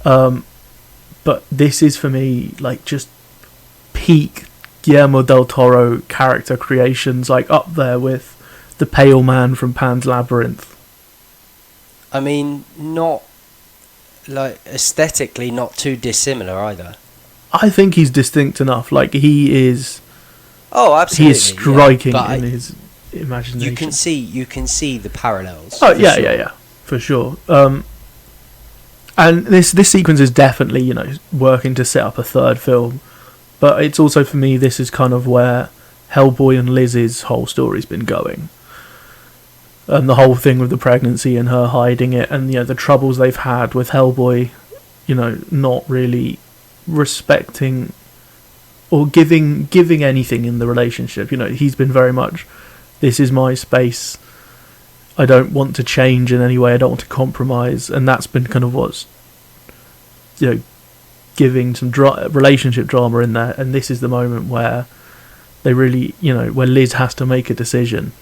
But this is for me like just peak Guillermo del Toro character creations, like up there with the Pale Man from Pan's Labyrinth. I mean, not like aesthetically not too dissimilar either. I think he's distinct enough. Like he is. Oh, absolutely. He is striking yeah, in his imagination. You can see the parallels. Oh yeah, for sure. And this sequence is definitely working to set up a third film, but it's also for me this is kind of where Hellboy and Liz's whole story's been going. And the whole thing with the pregnancy and her hiding it, and the troubles they've had with Hellboy, not really respecting or giving anything in the relationship. He's been very much, this is my space. I don't want to change in any way. I don't want to compromise, and that's been kind of what's, giving some relationship drama in there. And this is the moment where they really, where Liz has to make a decision.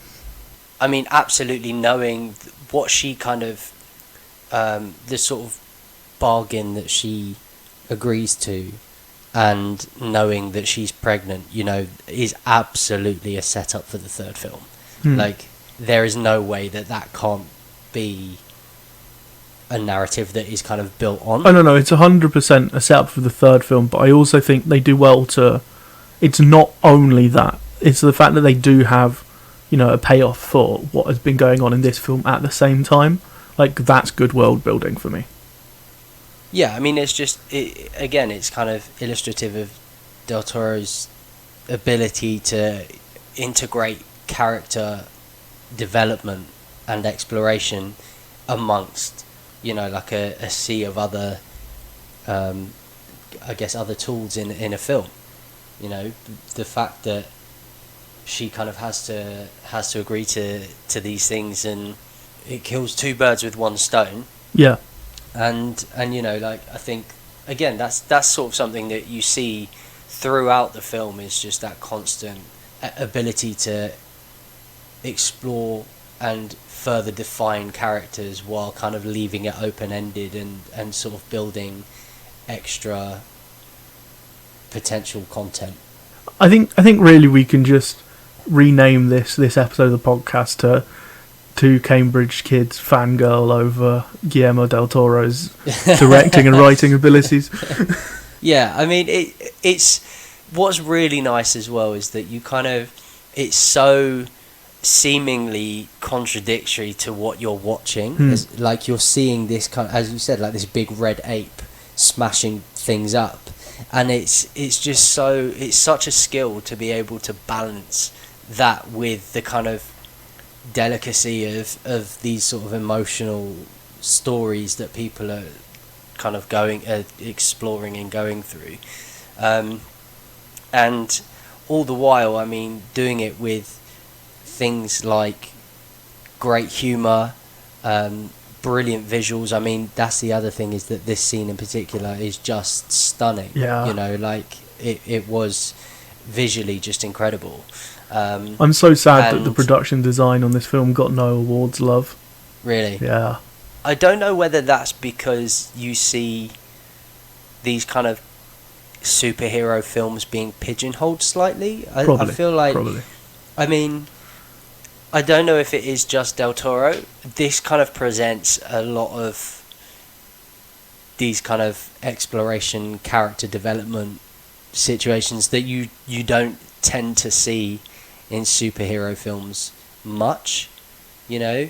I mean, absolutely, knowing what she kind of, the sort of bargain that she agrees to, and knowing that she's pregnant, is absolutely a setup for the third film. Like, there is no way that can't be a narrative that is kind of built on. Oh, no, it's 100% a setup for the third film, but I also think they do well to... It's not only that, it's the fact that they do have, a payoff for what has been going on in this film at the same time. Like, that's good world building for me. Yeah, I mean, it's just... again, it's kind of illustrative of Del Toro's ability to integrate character development and exploration amongst like a sea of other I guess other tools in a film. The fact that she kind of has to agree to these things, and it kills two birds with one stone. Yeah. And like, I think again that's sort of something that you see throughout the film, is just that constant ability to explore and further define characters while kind of leaving it open-ended and sort of building extra potential content. I think really we can just rename this episode of the podcast to Two Cambridge Kids Fangirl over Guillermo del Toro's directing and writing abilities. Yeah, I mean, it's what's really nice as well is that you kind of, it's so seemingly contradictory to what you're watching. It's like you're seeing this kind of, as you said, like this big red ape smashing things up, and it's just so, it's such a skill to be able to balance that with the kind of delicacy of these sort of emotional stories that people are kind of exploring and going through, and all the while, I mean, doing it with things like great humour, brilliant visuals. I mean, that's the other thing, is that this scene in particular is just stunning. Yeah. Like it was visually just incredible. I'm so sad that the production design on this film got no awards love. Really? Yeah. I don't know whether that's because you see these kind of superhero films being pigeonholed slightly. I feel like... Probably. I mean, I don't know if it is just Del Toro. This kind of presents a lot of these kind of exploration, character development situations that you don't tend to see in superhero films much, you know.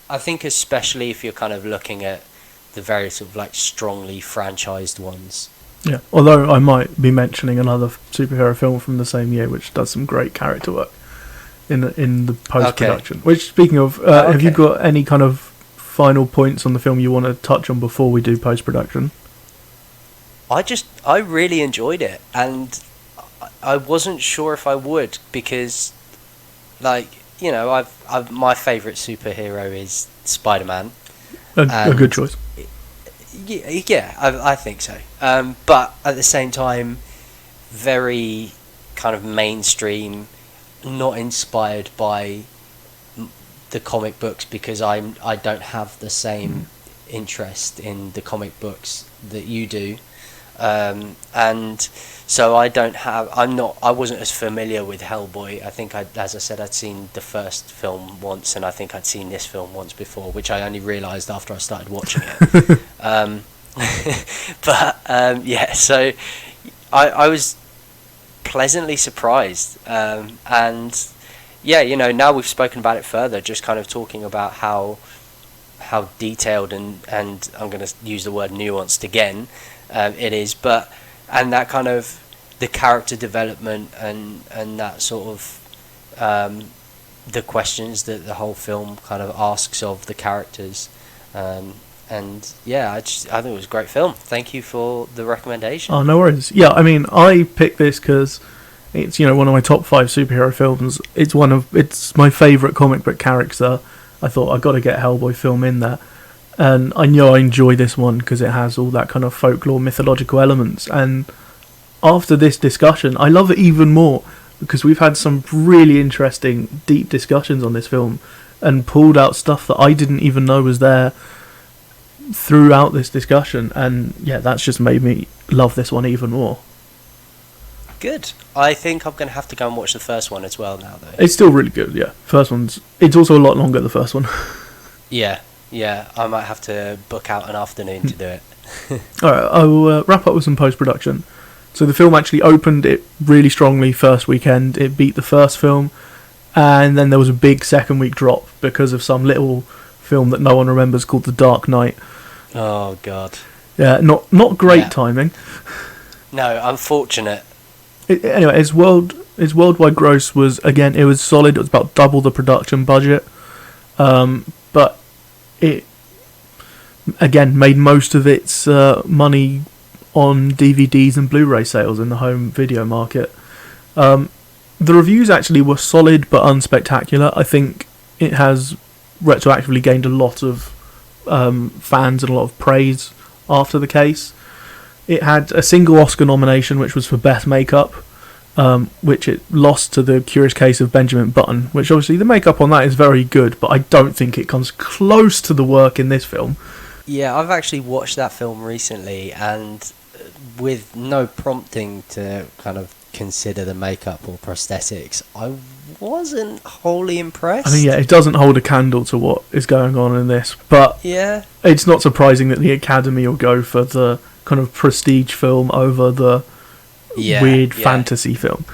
I think especially if you're kind of looking at the very sort of like strongly franchised ones. Yeah, although I might be mentioning another superhero film from the same year which does some great character work in the post-production. Okay. Which, speaking of, have you got any kind of final points on the film you want to touch on before we do post-production? I really enjoyed it, and I wasn't sure if I would, because, like, you know, I've my favourite superhero is Spider-Man. A good choice. Yeah, I think so. But at the same time, very kind of mainstream, not inspired by the comic books, because I don't have the same interest in the comic books that you do. And so I wasn't as familiar with Hellboy. I think as I said, I'd seen the first film once, and I think I'd seen this film once before, which I only realised after I started watching it. Yeah, so I was pleasantly surprised, and yeah, you know, now we've spoken about it further, just kind of talking about how detailed and I'm going to use the word nuanced again, it is, and that kind of the character development and that sort of the questions that the whole film kind of asks of the characters, and yeah, I think it was a great film. Thank you for the recommendation. Oh, no worries. Yeah, I mean, I picked this because it's, you know, one of my top 5 superhero films. It's my favourite comic book character. I thought I got to get a Hellboy film in there. And I knew I enjoy this one because it has all that kind of folklore, mythological elements. And after this discussion, I love it even more because we've had some really interesting, deep discussions on this film and pulled out stuff that I didn't even know was there throughout this discussion. And yeah, that's just made me love this one even more. Good. I think I'm going to have to go and watch the first one as well now, though. It's still really good, yeah. It's also a lot longer, the first one. Yeah, I might have to book out an afternoon to do it. Alright, I will wrap up with some post-production. So the film actually opened it really strongly first weekend. It beat the first film, and then there was a big second week drop because of some little film that no one remembers called The Dark Knight. Oh, God. Yeah, not great timing. No, unfortunate. Anyway, its worldwide gross was, again, it was solid. It was about double the production budget. But it, again, made most of its money on DVDs and Blu-ray sales in the home video market. The reviews actually were solid but unspectacular. I think it has retroactively gained a lot of fans and a lot of praise after the case. It had a single Oscar nomination, which was for Best Makeup, which it lost to The Curious Case of Benjamin Button, which obviously the makeup on that is very good, but I don't think it comes close to the work in this film. Yeah, I've actually watched that film recently, and with no prompting to kind of consider the makeup or prosthetics, I wasn't wholly impressed. I mean, yeah, it doesn't hold a candle to what is going on in this, but yeah, it's not surprising that the Academy will go for the kind of prestige film over the weird fantasy film.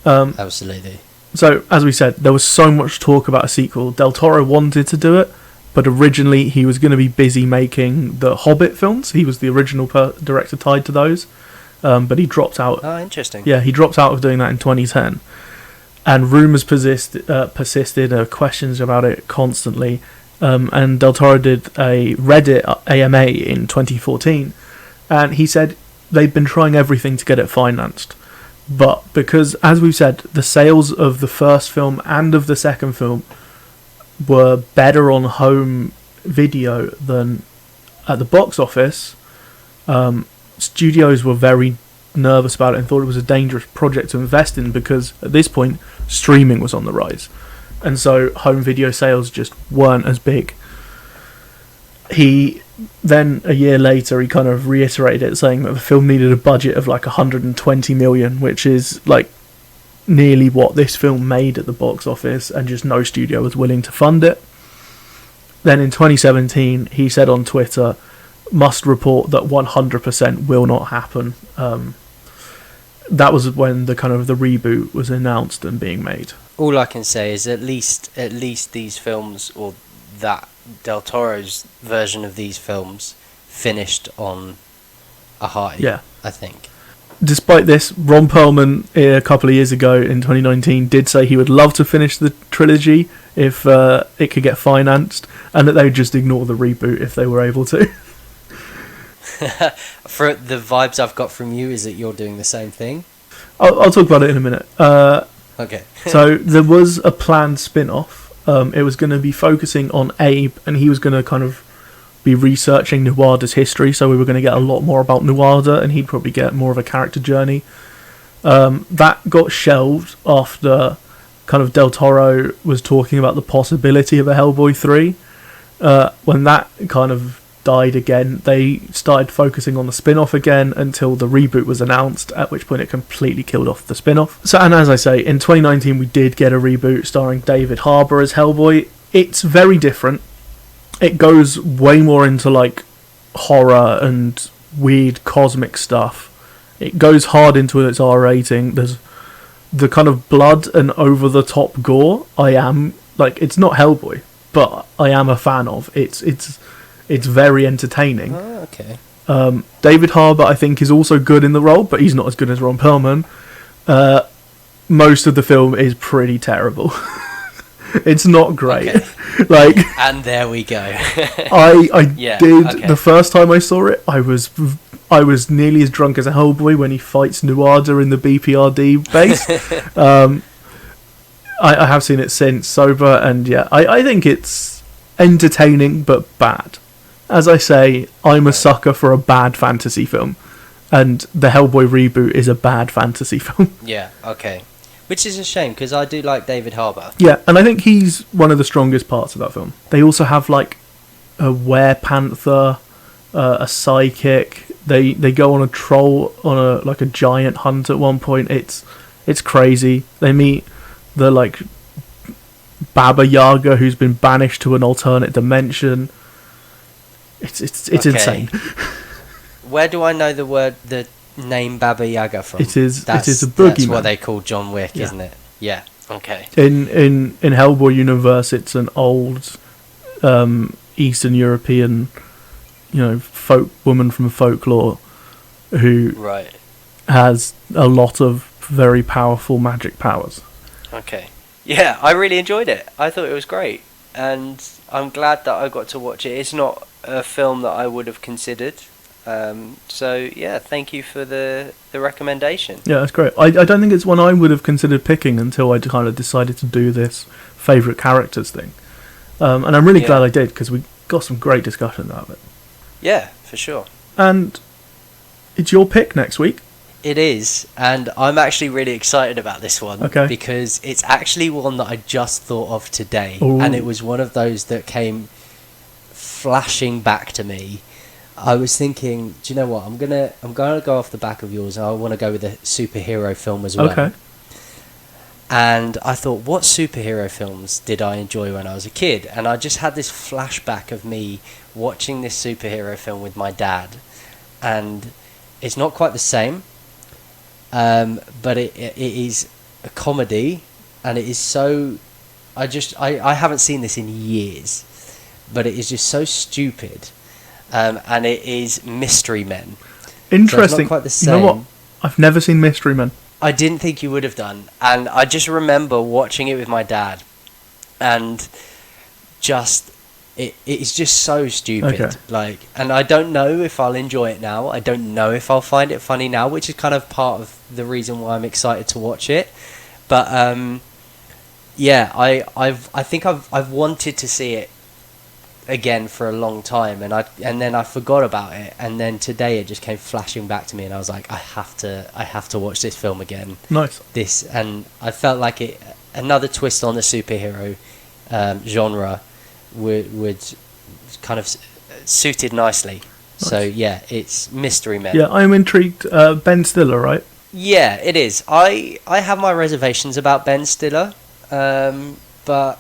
Absolutely. So, as we said, there was so much talk about a sequel. Del Toro wanted to do it, but originally he was going to be busy making the Hobbit films. He was the original director tied to those, but he dropped out. Oh, interesting. Yeah, he dropped out of doing that in 2010. And rumours persisted, questions about it constantly. And Del Toro did a Reddit AMA in 2014, and he said they'd been trying everything to get it financed. But because, as we've said, the sales of the first film and of the second film were better on home video than at the box office, studios were very nervous about it and thought it was a dangerous project to invest in because at this point streaming was on the rise, and so home video sales just weren't as big. He then, a year later, he kind of reiterated it, saying that the film needed a budget of like 120 million, which is like nearly what this film made at the box office, and just no studio was willing to fund it. Then in 2017 he said on Twitter must report that 100% will not happen. That was when the kind of the reboot was announced and being made. All I can say is at least these films, or that Del Toro's version of these films, finished on a high. Yeah. I think. Despite this, Ron Perlman a couple of years ago in 2019 did say he would love to finish the trilogy if it could get financed, and that they would just ignore the reboot if they were able to. For the vibes I've got from you is that you're doing the same thing. I'll talk about it in a minute. Okay. So there was a planned spin-off. It was going to be focusing on Abe, and he was going to kind of be researching Nuada's history, so we were going to get a lot more about Nuada, and he'd probably get more of a character journey. That got shelved after kind of Del Toro was talking about the possibility of a Hellboy 3. When that kind of died again, they started focusing on the spin-off again until the reboot was announced, at which point it completely killed off the spin-off. So, and as I say, in 2019 we did get a reboot starring David Harbour as Hellboy. It's very different. It goes way more into like horror and weird cosmic stuff. It goes hard into its R rating. There's the kind of blood and over-the-top gore. I am like, it's not Hellboy, but I am a fan of. It's very entertaining. Oh, okay. David Harbour, I think, is also good in the role, but he's not as good as Ron Perlman. Most of the film is pretty terrible. It's not great. Okay. Like, and there we go. The first time I saw it, I was nearly as drunk as a Hellboy when he fights Nuada in the BPRD base. I have seen it since sober, and yeah, I think it's entertaining but bad. As I say, I'm a sucker for a bad fantasy film, and the Hellboy reboot is a bad fantasy film. Yeah, okay. Which is a shame, because I do like David Harbour. Yeah, and I think he's one of the strongest parts of that film. They also have like a were-panther, a psychic. They go on a troll, on a giant hunt at one point. It's crazy. They meet the like Baba Yaga, who's been banished to an alternate dimension. It's Okay. insane. Where do I know the name Baba Yaga from? It is a That's boogeyman. what they call John Wick, Yeah. isn't it? Yeah. Okay. In Hellboy universe, it's an old Eastern European, folk woman from folklore who Right. has a lot of very powerful magic powers. Okay. Yeah, I really enjoyed it. I thought it was great, and I'm glad that I got to watch it. It's not a film that I would have considered. So yeah, thank you for the recommendation. Yeah, that's great. I don't think it's one I would have considered picking until I kind of decided to do this favourite characters thing. And I'm really glad I did, because we got some great discussion out of it. Yeah, for sure. And it's your pick next week. It is, and I'm actually really excited about this one. Okay. Because it's actually one that I just thought of today. Ooh. And it was one of those that came flashing back to me. I was thinking, do you know what? I'm gonna go off the back of yours, and I want to go with a superhero film as well. Okay. And I thought, what superhero films did I enjoy when I was a kid? And I just had this flashback of me watching this superhero film with my dad, and it's not quite the same, but it is a comedy, and it is so. I haven't seen this in years, but it is just so stupid. And it is Mystery Men. Interesting. So it's not quite the same. You know what? I've never seen Mystery Men. I didn't think you would have done. And I just remember watching it with my dad. And just... It is just so stupid. Okay. Like, and I don't know if I'll enjoy it now. I don't know if I'll find it funny now, which is kind of part of the reason why I'm excited to watch it. But, yeah, I think I've wanted to see it again for a long time, and then I forgot about it, and then today it just came flashing back to me, and I was like, I have to watch this film again. Nice. And I felt like it, another twist on the superhero genre would kind of suited nicely. Nice. So yeah, it's Mystery Men. Yeah, I'm intrigued. Ben Stiller, right? Yeah, it is. I have my reservations about Ben Stiller, but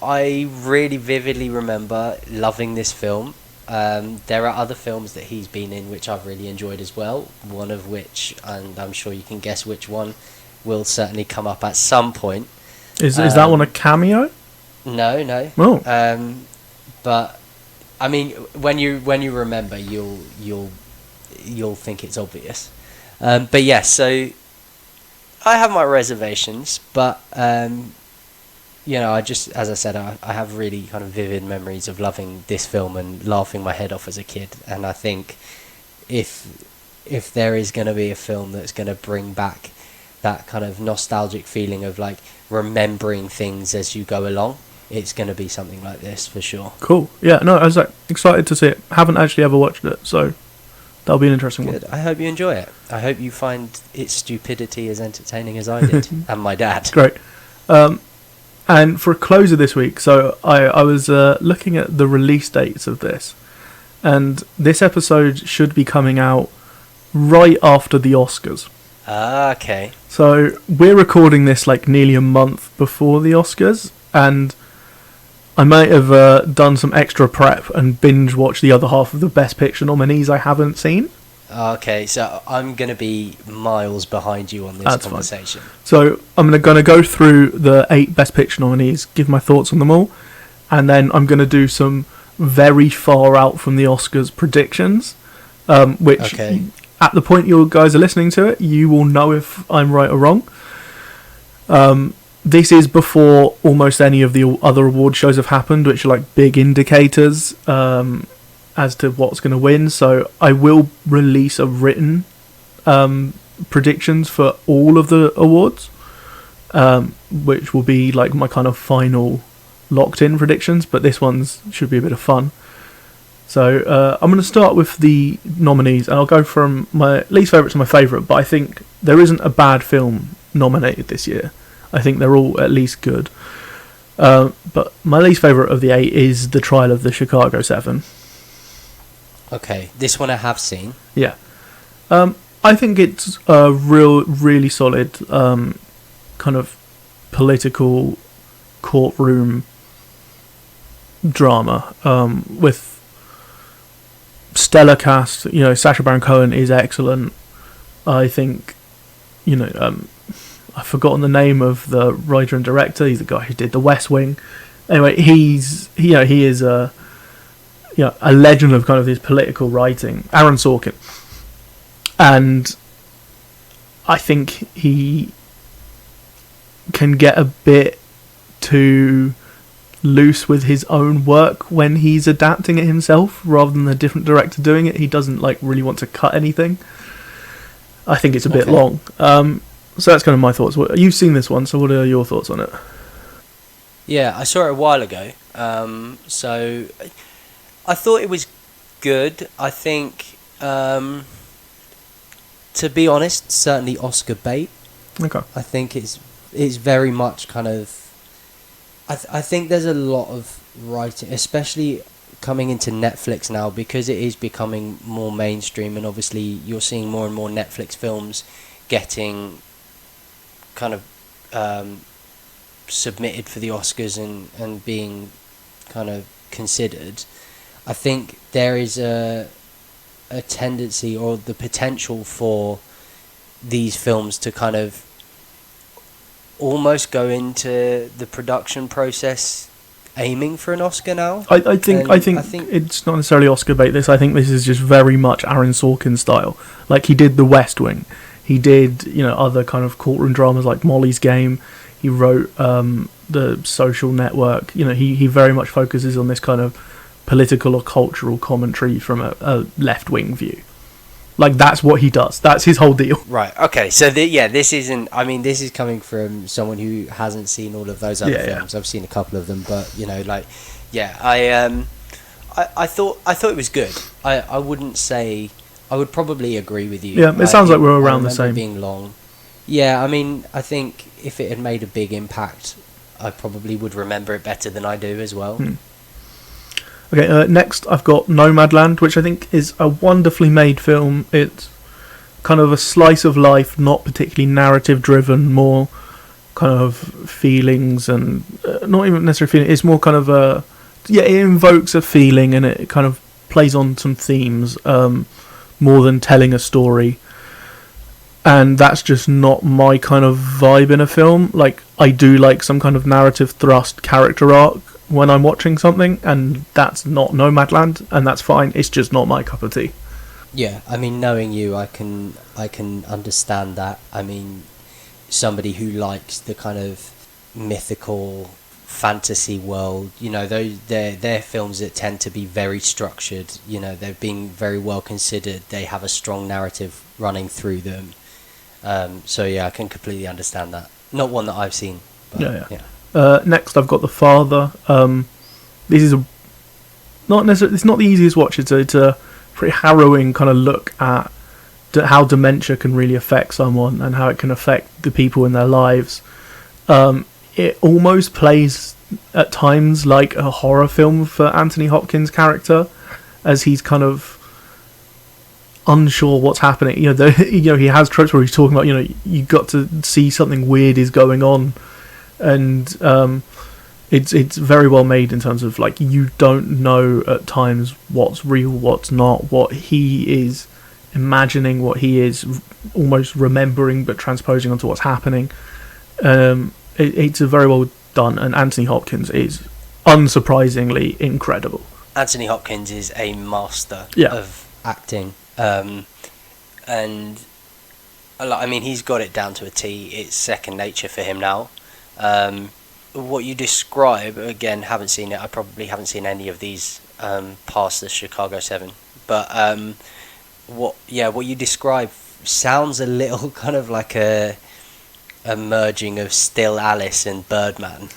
I really vividly remember loving this film, There are other films that he's been in which I've really enjoyed as well. One of which, and I'm sure you can guess which one, will certainly come up at some point. Is that one a cameo? No. Oh. But I mean, when you remember, you'll think it's obvious. But yes, so I have my reservations, but I just, as I said, I have really kind of vivid memories of loving this film and laughing my head off as a kid. And I think if there is going to be a film that's going to bring back that kind of nostalgic feeling of like remembering things as you go along, it's going to be something like this for sure. Cool. Yeah, no, I was excited to see it. Haven't actually ever watched it, so that'll be an interesting Good. one. I hope you enjoy it. I hope you find its stupidity as entertaining as I did, and my dad. Great. And for a closer this week, so I was looking at the release dates of this, and this episode should be coming out right after the Oscars. Ah, okay. So we're recording this like nearly a month before the Oscars, and I might have done some extra prep and binge watched the other half of the Best Picture nominees I haven't seen. Okay, so I'm going to be miles behind you on this That's conversation. Fine. So I'm going to go through the 8 Best Picture nominees, give my thoughts on them all, and then I'm going to do some very far out from the Oscars predictions, which at the point you guys are listening to it, you will know if I'm right or wrong. This is before almost any of the other award shows have happened, which are like big indicators as to what's going to win. So I will release a written predictions for all of the awards, which will be like my kind of final locked-in predictions. But this one's should be a bit of fun. So I'm going to start with the nominees, and I'll go from my least favourite to my favourite. But I think there isn't a bad film nominated this year. I think they're all at least good. But my least favourite of the 8 is The Trial of the Chicago 7. Okay, this one I have seen. Yeah. I think it's a really solid kind of political courtroom drama with stellar cast. Sacha Baron Cohen is excellent. I think, I've forgotten the name of the writer and director. He's the guy who did The West Wing. Anyway, he is a legend of kind of this political writing, Aaron Sorkin. And I think he can get a bit too loose with his own work when he's adapting it himself rather than a different director doing it. He doesn't really want to cut anything. I think it's a bit long. So that's kind of my thoughts. You've seen this one, so what are your thoughts on it? Yeah, I saw it a while ago. So I thought it was good. I think, to be honest, certainly Oscar bait. Okay. I think it's very much kind of... I think there's a lot of writing, especially coming into Netflix now, because it is becoming more mainstream, and obviously you're seeing more and more Netflix films getting kind of submitted for the Oscars and being kind of considered. I think there is a tendency or the potential for these films to kind of almost go into the production process aiming for an Oscar now. I think it's not necessarily Oscar bait. I think this is just very much Aaron Sorkin style. Like he did The West Wing, he did other kind of courtroom dramas like Molly's Game. He wrote The Social Network. He very much focuses on this kind of political or cultural commentary from a left wing view. Like that's what he does. That's his whole deal. Right. Okay. So this isn't. I mean, this is coming from someone who hasn't seen all of those other films. I've seen a couple of them, but I thought it was good. I wouldn't say. I would probably agree with you. Yeah, it sounds like we're around the same. Being long. Yeah, I mean, I think if it had made a big impact, I probably would remember it better than I do as well. Okay, next I've got Nomadland, which I think is a wonderfully made film. It's kind of a slice of life, not particularly narrative driven, more kind of feelings and not even necessarily feeling. It's more kind of it invokes a feeling and it kind of plays on some themes more than telling a story. And that's just not my kind of vibe in a film. Like, I do like some kind of narrative thrust, character arc when I'm watching something, and that's not Nomadland, and that's fine. It's just not my cup of tea. Yeah, I mean, knowing you, I can understand that. I mean, somebody who likes the kind of mythical fantasy world, you know, they're films that tend to be very structured. You know, they're being very well considered. They have a strong narrative running through them. So yeah, I can completely understand that. Not one that I've seen. But, yeah. Next, I've got The Father. This is it's not the easiest watch. It's a pretty harrowing kind of look at how dementia can really affect someone and how it can affect the people in their lives. It almost plays at times like a horror film for Anthony Hopkins' character, as he's kind of unsure what's happening. You know, he has tropes where he's talking about, you know, you got to see something weird is going on, and it's very well made in terms of, like, you don't know at times what's real, what's not, what he is imagining, what he is almost remembering but transposing onto what's happening. It's a very well done, and Anthony Hopkins is unsurprisingly incredible. Anthony Hopkins is a master of acting, and I mean, he's got it down to a T. It's second nature for him now. What you describe, again, haven't seen it. I probably haven't seen any of these past the Chicago 7, but what you describe sounds a little kind of like a merging of Still Alice and Birdman,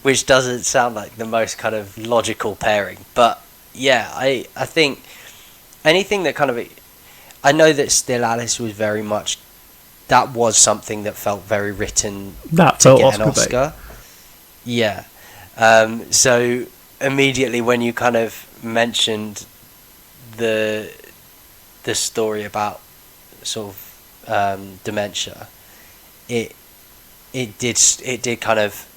which doesn't sound like the most kind of logical pairing. But yeah, I think anything that kind of, I know that Still Alice was very much, that was something that felt very written that to felt get an Oscar. Yeah. So immediately when you kind of mentioned the story about sort of dementia, it did kind of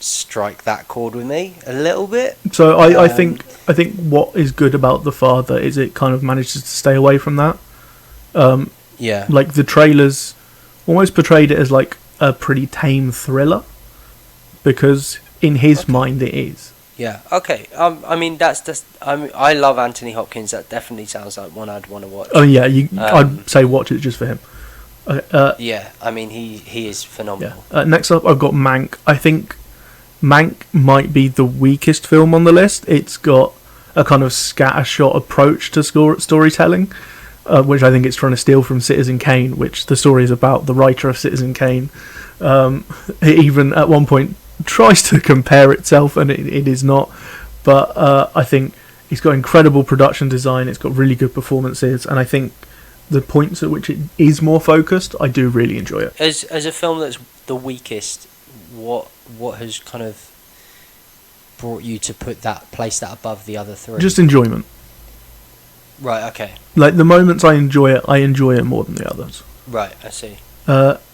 strike that chord with me a little bit. So I think what is good about The Father is it kind of manages to stay away from that. Like, the trailers almost portrayed it as like a pretty tame thriller, because in his mind it is. Yeah. Okay. I mean, I love Anthony Hopkins. That definitely sounds like one I'd want to watch. Oh yeah, I'd say watch it just for him. Yeah. I mean, he is phenomenal. Yeah. Next up, I've got Mank. I think Mank might be the weakest film on the list. It's got a kind of scattershot approach to storytelling, which I think it's trying to steal from Citizen Kane, which the story is about the writer of Citizen Kane. It even at one point tries to compare itself, and it is not. But I think it's got incredible production design, it's got really good performances, and I think the points at which it is more focused, I do really enjoy it. As a film that's the weakest, what has kind of brought you to place that above the other three? Just enjoyment. Right, okay. Like, the moments I enjoy it more than the others. Right, I see.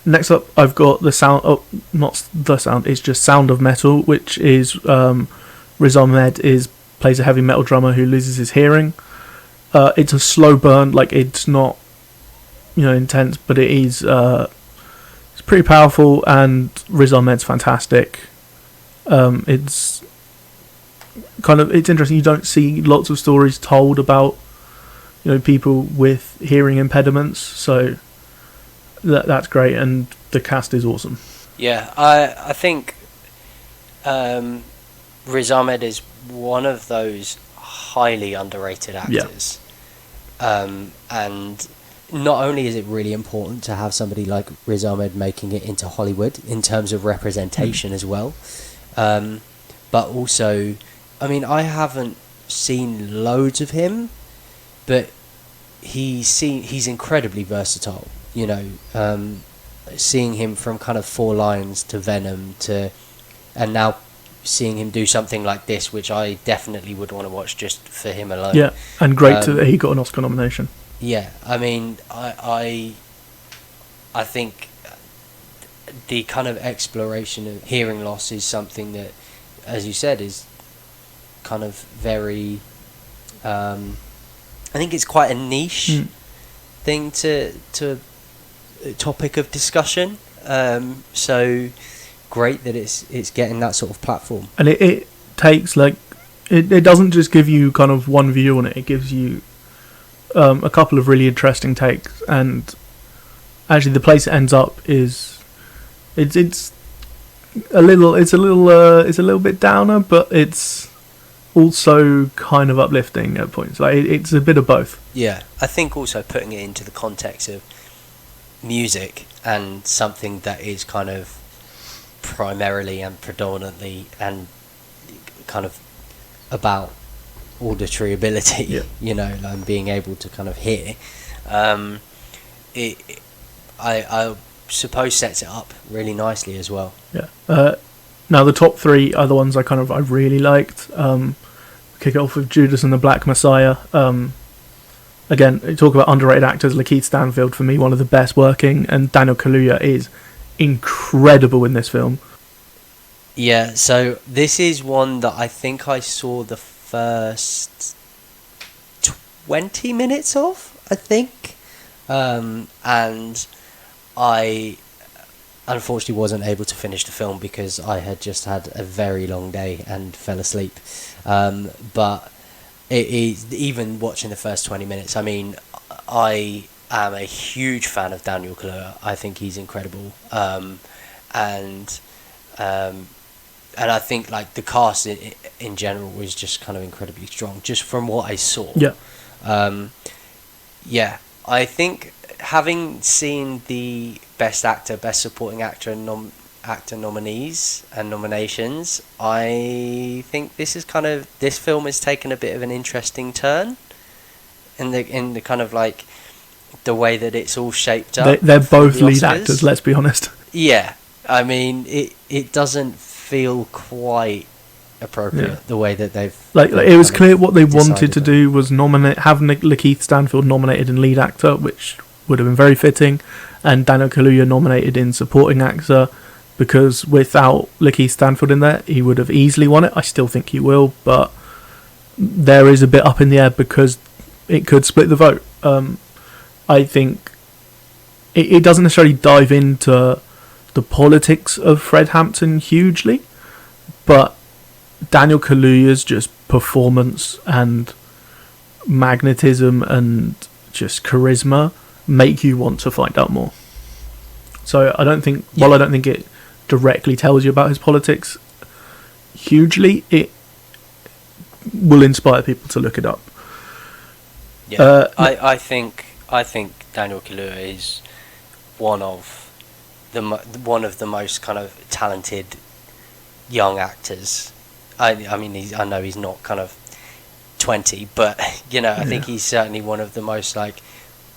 Next up, I've got the sound. Oh, not the sound. It's just Sound of Metal, which is Riz Ahmed plays a heavy metal drummer who loses his hearing. It's a slow burn. Like, it's not, intense, but it is. It's pretty powerful, and Riz Ahmed's fantastic. It's interesting. You don't see lots of stories told about people with hearing impediments, so that's great, and the cast is awesome. Yeah, I think Riz Ahmed is one of those highly underrated actors. Yeah. And not only is it really important to have somebody like Riz Ahmed making it into Hollywood in terms of representation as well, but also, I mean, I haven't seen loads of him, but he's incredibly versatile. Seeing him from kind of Four Lions to Venom and now seeing him do something like this, which I definitely would want to watch just for him alone. Yeah, and great that he got an Oscar nomination. Yeah, I mean, I think the kind of exploration of hearing loss is something that, as you said, is kind of very. I think it's quite a niche thing to topic of discussion. So great that it's getting that sort of platform. And it takes like it doesn't just give you kind of one view on it. It gives you a couple of really interesting takes. And actually, the place it ends up is it's a little bit downer, but it's also kind of uplifting at points. Like it's a bit of both. Yeah, I think also putting it into the context of music and something that is kind of primarily and predominantly and kind of about auditory ability, and being able to kind of hear. I suppose sets it up really nicely as well. Yeah. Now the top three are the ones I really liked. Kick it off with Judas and the Black Messiah. Again, talk about underrated actors. Lakeith Stanfield, for me, one of the best working, and Daniel Kaluuya is incredible in this film. Yeah, so this is one that I think I saw the first 20 minutes of, I think. And I unfortunately wasn't able to finish the film because I had just had a very long day and fell asleep. But it is, even watching the first 20 minutes, I mean, I am a huge fan of Daniel Kaluuya. I think he's incredible. And I think like the cast in general was just kind of incredibly strong, just from what I saw. Yeah. Yeah, I think having seen the Best Actor, Best Supporting Actor and actor nominees and nominations, I think this film has taken a bit of an interesting turn in the kind of like the way that it's all shaped up. They're both lead actors, let's be honest. Yeah, I mean it doesn't feel quite appropriate the way that they've it was clear what they wanted to do was have Lakeith Stanfield nominated in lead actor, which would have been very fitting, and Daniel Kaluuya nominated in supporting actor, because without Lakeith Stanfield in there, he would have easily won it. I still think he will, but there is a bit up in the air because it could split the vote. I think it doesn't necessarily dive into the politics of Fred Hampton hugely, but Daniel Kaluuya's just performance and magnetism and just charisma make you want to find out more. So I don't think, while I don't think it directly tells you about his politics hugely, it will inspire people to look it up. Yeah, I think Daniel Kaluuya is one of the most kind of talented young actors. I mean, I know he's not kind of 20, but I think he's certainly one of the most like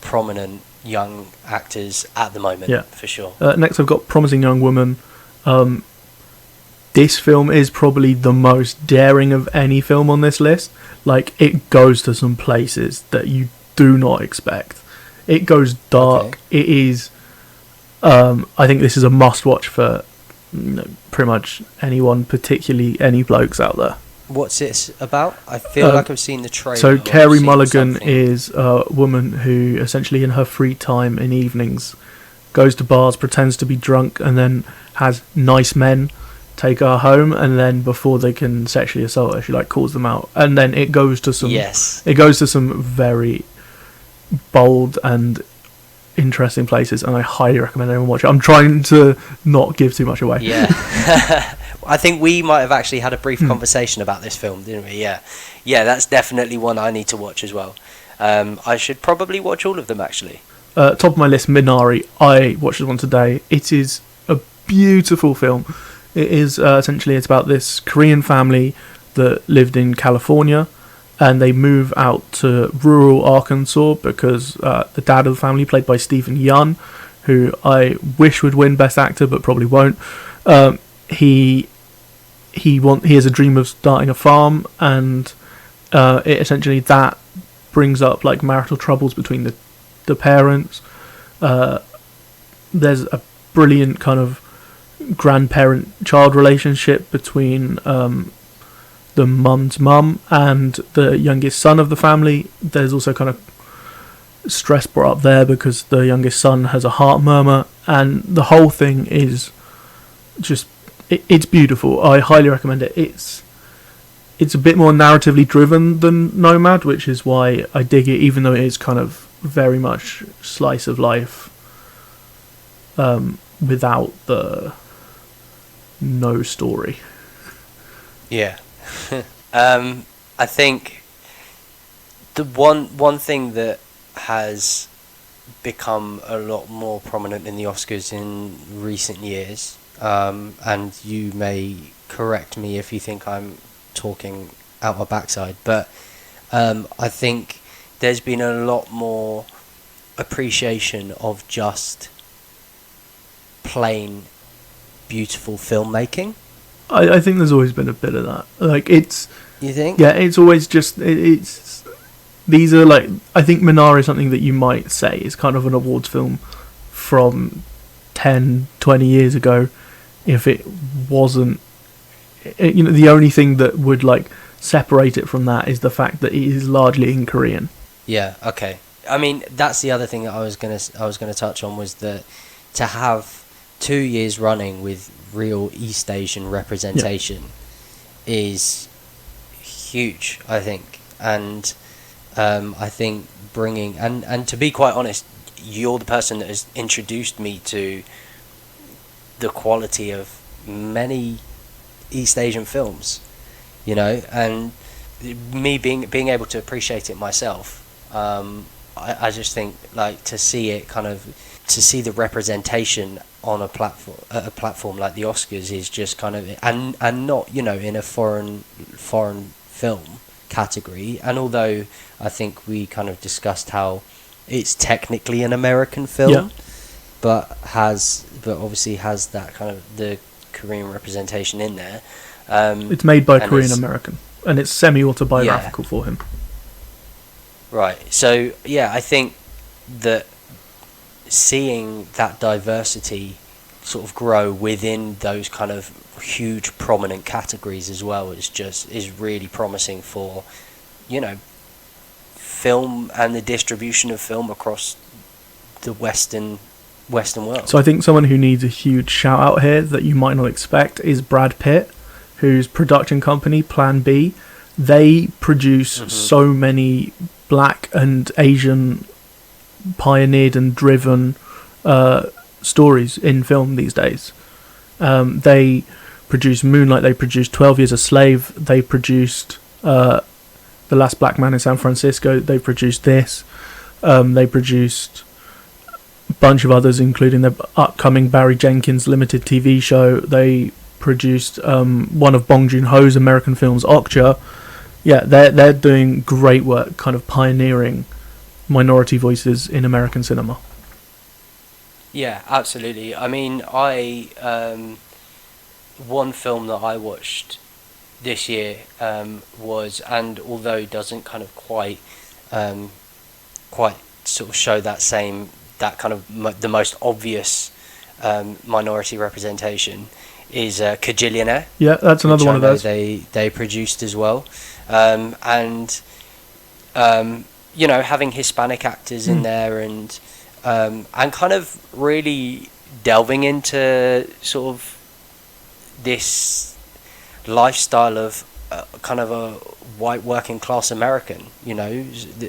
prominent young actors at the moment, for sure. Next, I've got Promising Young Woman. This film is probably the most daring of any film on this list. Like, it goes to some places that you do not expect. It goes dark. Okay. It is. I think this is a must-watch for pretty much anyone, particularly any blokes out there. What's it about? I feel like I've seen the trailer. So Carey Mulligan is a woman who essentially in her free time in evenings goes to bars, pretends to be drunk, and then has nice men take her home, and then before they can sexually assault her, she like calls them out. And then it goes to some very bold and interesting places, and I highly recommend anyone watch it. I'm trying to not give too much away. Yeah. I think we might have actually had a brief conversation about this film, didn't we? Yeah, that's definitely one I need to watch as well. I should probably watch all of them, actually. Top of my list, Minari. I watched this one today. It is a beautiful film. It is essentially, it's about this Korean family that lived in California, and they move out to rural Arkansas because the dad of the family, played by Stephen Yeun, who I wish would win Best Actor but probably won't. He has a dream of starting a farm, and it essentially that brings up like marital troubles between the parents. There's a brilliant kind of grandparent-child relationship between the mum's mum and the youngest son of the family. There's also kind of stress brought up there because the youngest son has a heart murmur, and the whole thing is just it's beautiful. I highly recommend it. It's a bit more narratively driven than Nomad, which is why I dig it, even though it is kind of very much slice of life, without the no story. Yeah. I think the one thing that has become a lot more prominent in the Oscars in recent years, and you may correct me if you think I'm talking out my backside, but I think there's been a lot more appreciation of just plain beautiful filmmaking. I think there's always been a bit of that. Like, it's... You think? Yeah, it's always just... It's these are, like... I think Minari is something that you might say is kind of an awards film from 10, 20 years ago. If it wasn't... You know, the only thing that would, like, separate it from that is the fact that it is largely in Korean. Yeah, okay. I mean, that's the other thing that I was gonna touch on, was that to have 2 years running with real East Asian representation is huge, I think. And I think bringing... And to be quite honest, you're the person that has introduced me to the quality of many East Asian films, you know, and me being able to appreciate it myself. I just think, like, to see the representation on a platform like the Oscars is just kind of, and not, you know, in a foreign film category. And although I think we kind of discussed how it's technically an American film, but obviously has that kind of the Korean representation in there. It's made by Korean American, and it's semi-autobiographical for him. Right. So yeah, I think that seeing that diversity sort of grow within those kind of huge prominent categories as well is really promising for, you know, film and the distribution of film across the Western world. So I think someone who needs a huge shout out here that you might not expect is Brad Pitt, whose production company Plan B. They produce so many Black and Asian pioneered and driven stories in film these days. They produced Moonlight, they produced 12 Years a Slave, they produced The Last Black Man in San Francisco, they produced this, they produced a bunch of others, including the upcoming Barry Jenkins limited TV show. They produced one of Bong Joon-ho's American films, Okja. Yeah, they're doing great work, kind of pioneering minority voices in American cinema. Yeah, absolutely. I mean, one film that I watched this year was, and although doesn't kind of quite sort of show that kind of the most obvious minority representation, is Kajillionaire. Yeah, that's another one of those. They produced as well, and you know, having Hispanic actors in there, and kind of really delving into sort of this lifestyle of kind of a white working class American, you know,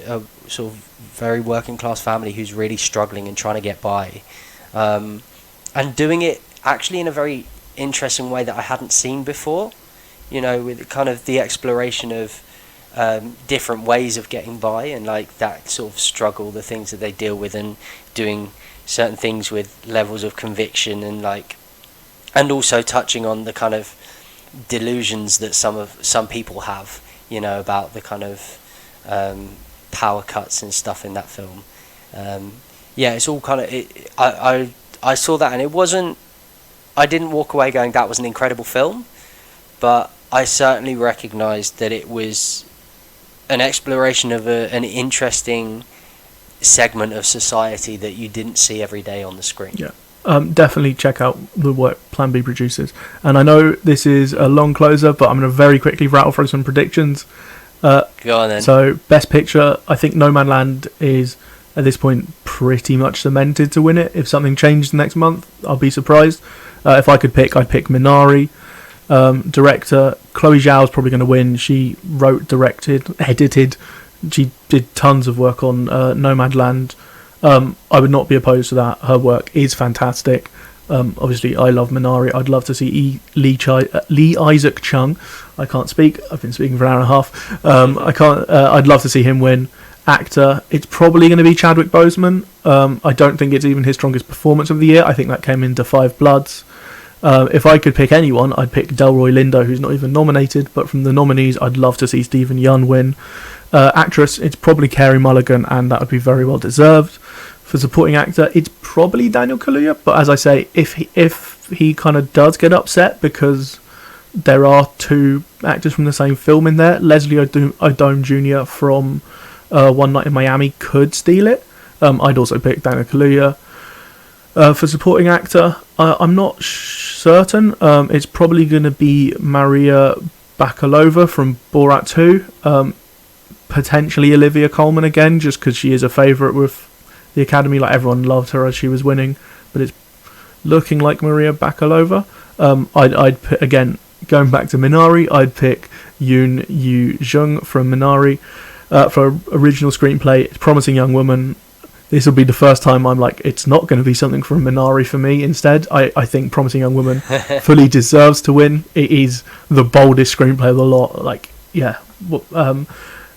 a sort of very working class family who's really struggling and trying to get by, and doing it actually in a very interesting way that I hadn't seen before, you know, with kind of the exploration of different ways of getting by, and like that sort of struggle, the things that they deal with, and doing certain things with levels of conviction, and like, and also touching on the kind of delusions that some people have, you know, about the kind of power cuts and stuff in that film. Yeah, it's all kind of I saw that, and it wasn't, I didn't walk away going that was an incredible film, but I certainly recognised that it was an exploration of an interesting segment of society that you didn't see every day on the screen. Yeah, definitely check out the work Plan B produces. And I know this is a long closer, but I'm going to very quickly rattle through some predictions. Go on then. So, Best Picture, I think Nomadland is, at this point, pretty much cemented to win it. If something changed next month, I'll be surprised. If I could pick, I'd pick Minari. Director, Chloe Zhao's probably going to win. She wrote, directed, edited. She did tons of work on Nomadland. I would not be opposed to that. Her work is fantastic. Obviously, I love Minari. I'd love to see Lee Isaac Chung. I can't speak. I've been speaking for an hour and a half. I can't. I'd love to see him win. Actor, it's probably going to be Chadwick Boseman. I don't think it's even his strongest performance of the year. I think that came into Five Bloods. If I could pick anyone, I'd pick Delroy Lindo, who's not even nominated. But from the nominees, I'd love to see Stephen Yeun win. Actress, it's probably Carey Mulligan, and that would be very well deserved. For supporting actor, it's probably Daniel Kaluuya, but as I say, if he kind of does get upset because there are two actors from the same film in there, Leslie Odom Jr. from One Night in Miami could steal it. I'd also pick Daniel Kaluuya. For supporting actor, I'm not certain. It's probably going to be Maria Bakalova from Borat 2. Potentially Olivia Colman again, just because she is a favourite with the Academy. Like, everyone loved her as she was winning, but it's looking like Maria Bakalova. I'd pick, again, going back to Minari, I'd pick Yoon Yu Jung from Minari. For original screenplay, it's Promising Young Woman. This will be the first time I'm like, it's not going to be something from Minari for me. Instead, I think Promising Young Woman fully deserves to win. It is the boldest screenplay of the lot. Like, yeah.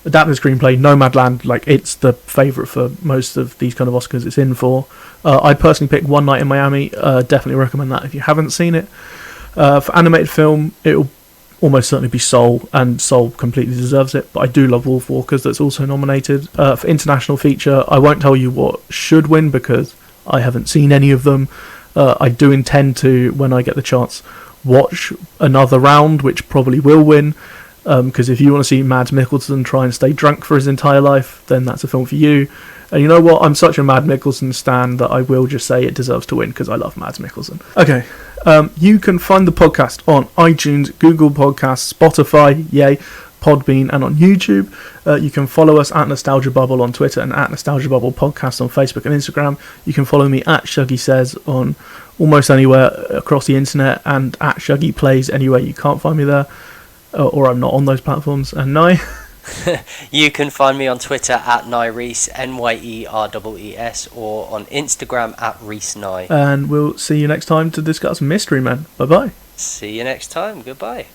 Adapted screenplay, Nomadland, like, it's the favourite for most of these kind of Oscars it's in for. I'd personally pick One Night in Miami. Definitely recommend that if you haven't seen it. For animated film, it'll almost certainly be Soul, and Soul completely deserves it. But I do love Wolf Walkers, that's also nominated. For international feature, I won't tell you what should win because I haven't seen any of them. I do intend to, when I get the chance, watch another round, which probably will win. Because if you want to see Mads Mikkelsen try and stay drunk for his entire life, then that's a film for you. And you know what? I'm such a Mads Mikkelsen stan that I will just say it deserves to win because I love Mads Mikkelsen. Okay, you can find the podcast on iTunes, Google Podcasts, Spotify, yay, Podbean, and on YouTube. You can follow us at Nostalgia Bubble on Twitter and at Nostalgia Bubble Podcast on Facebook and Instagram. You can follow me at Shuggie Says on almost anywhere across the internet, and at Shuggie Plays anywhere you can't find me there. Or I'm not on those platforms. And Nye? You can find me on Twitter at Nyerees, Nyerees, or on Instagram at ReeseNye. And we'll see you next time to discuss Mystery Men. Bye-bye. See you next time. Goodbye.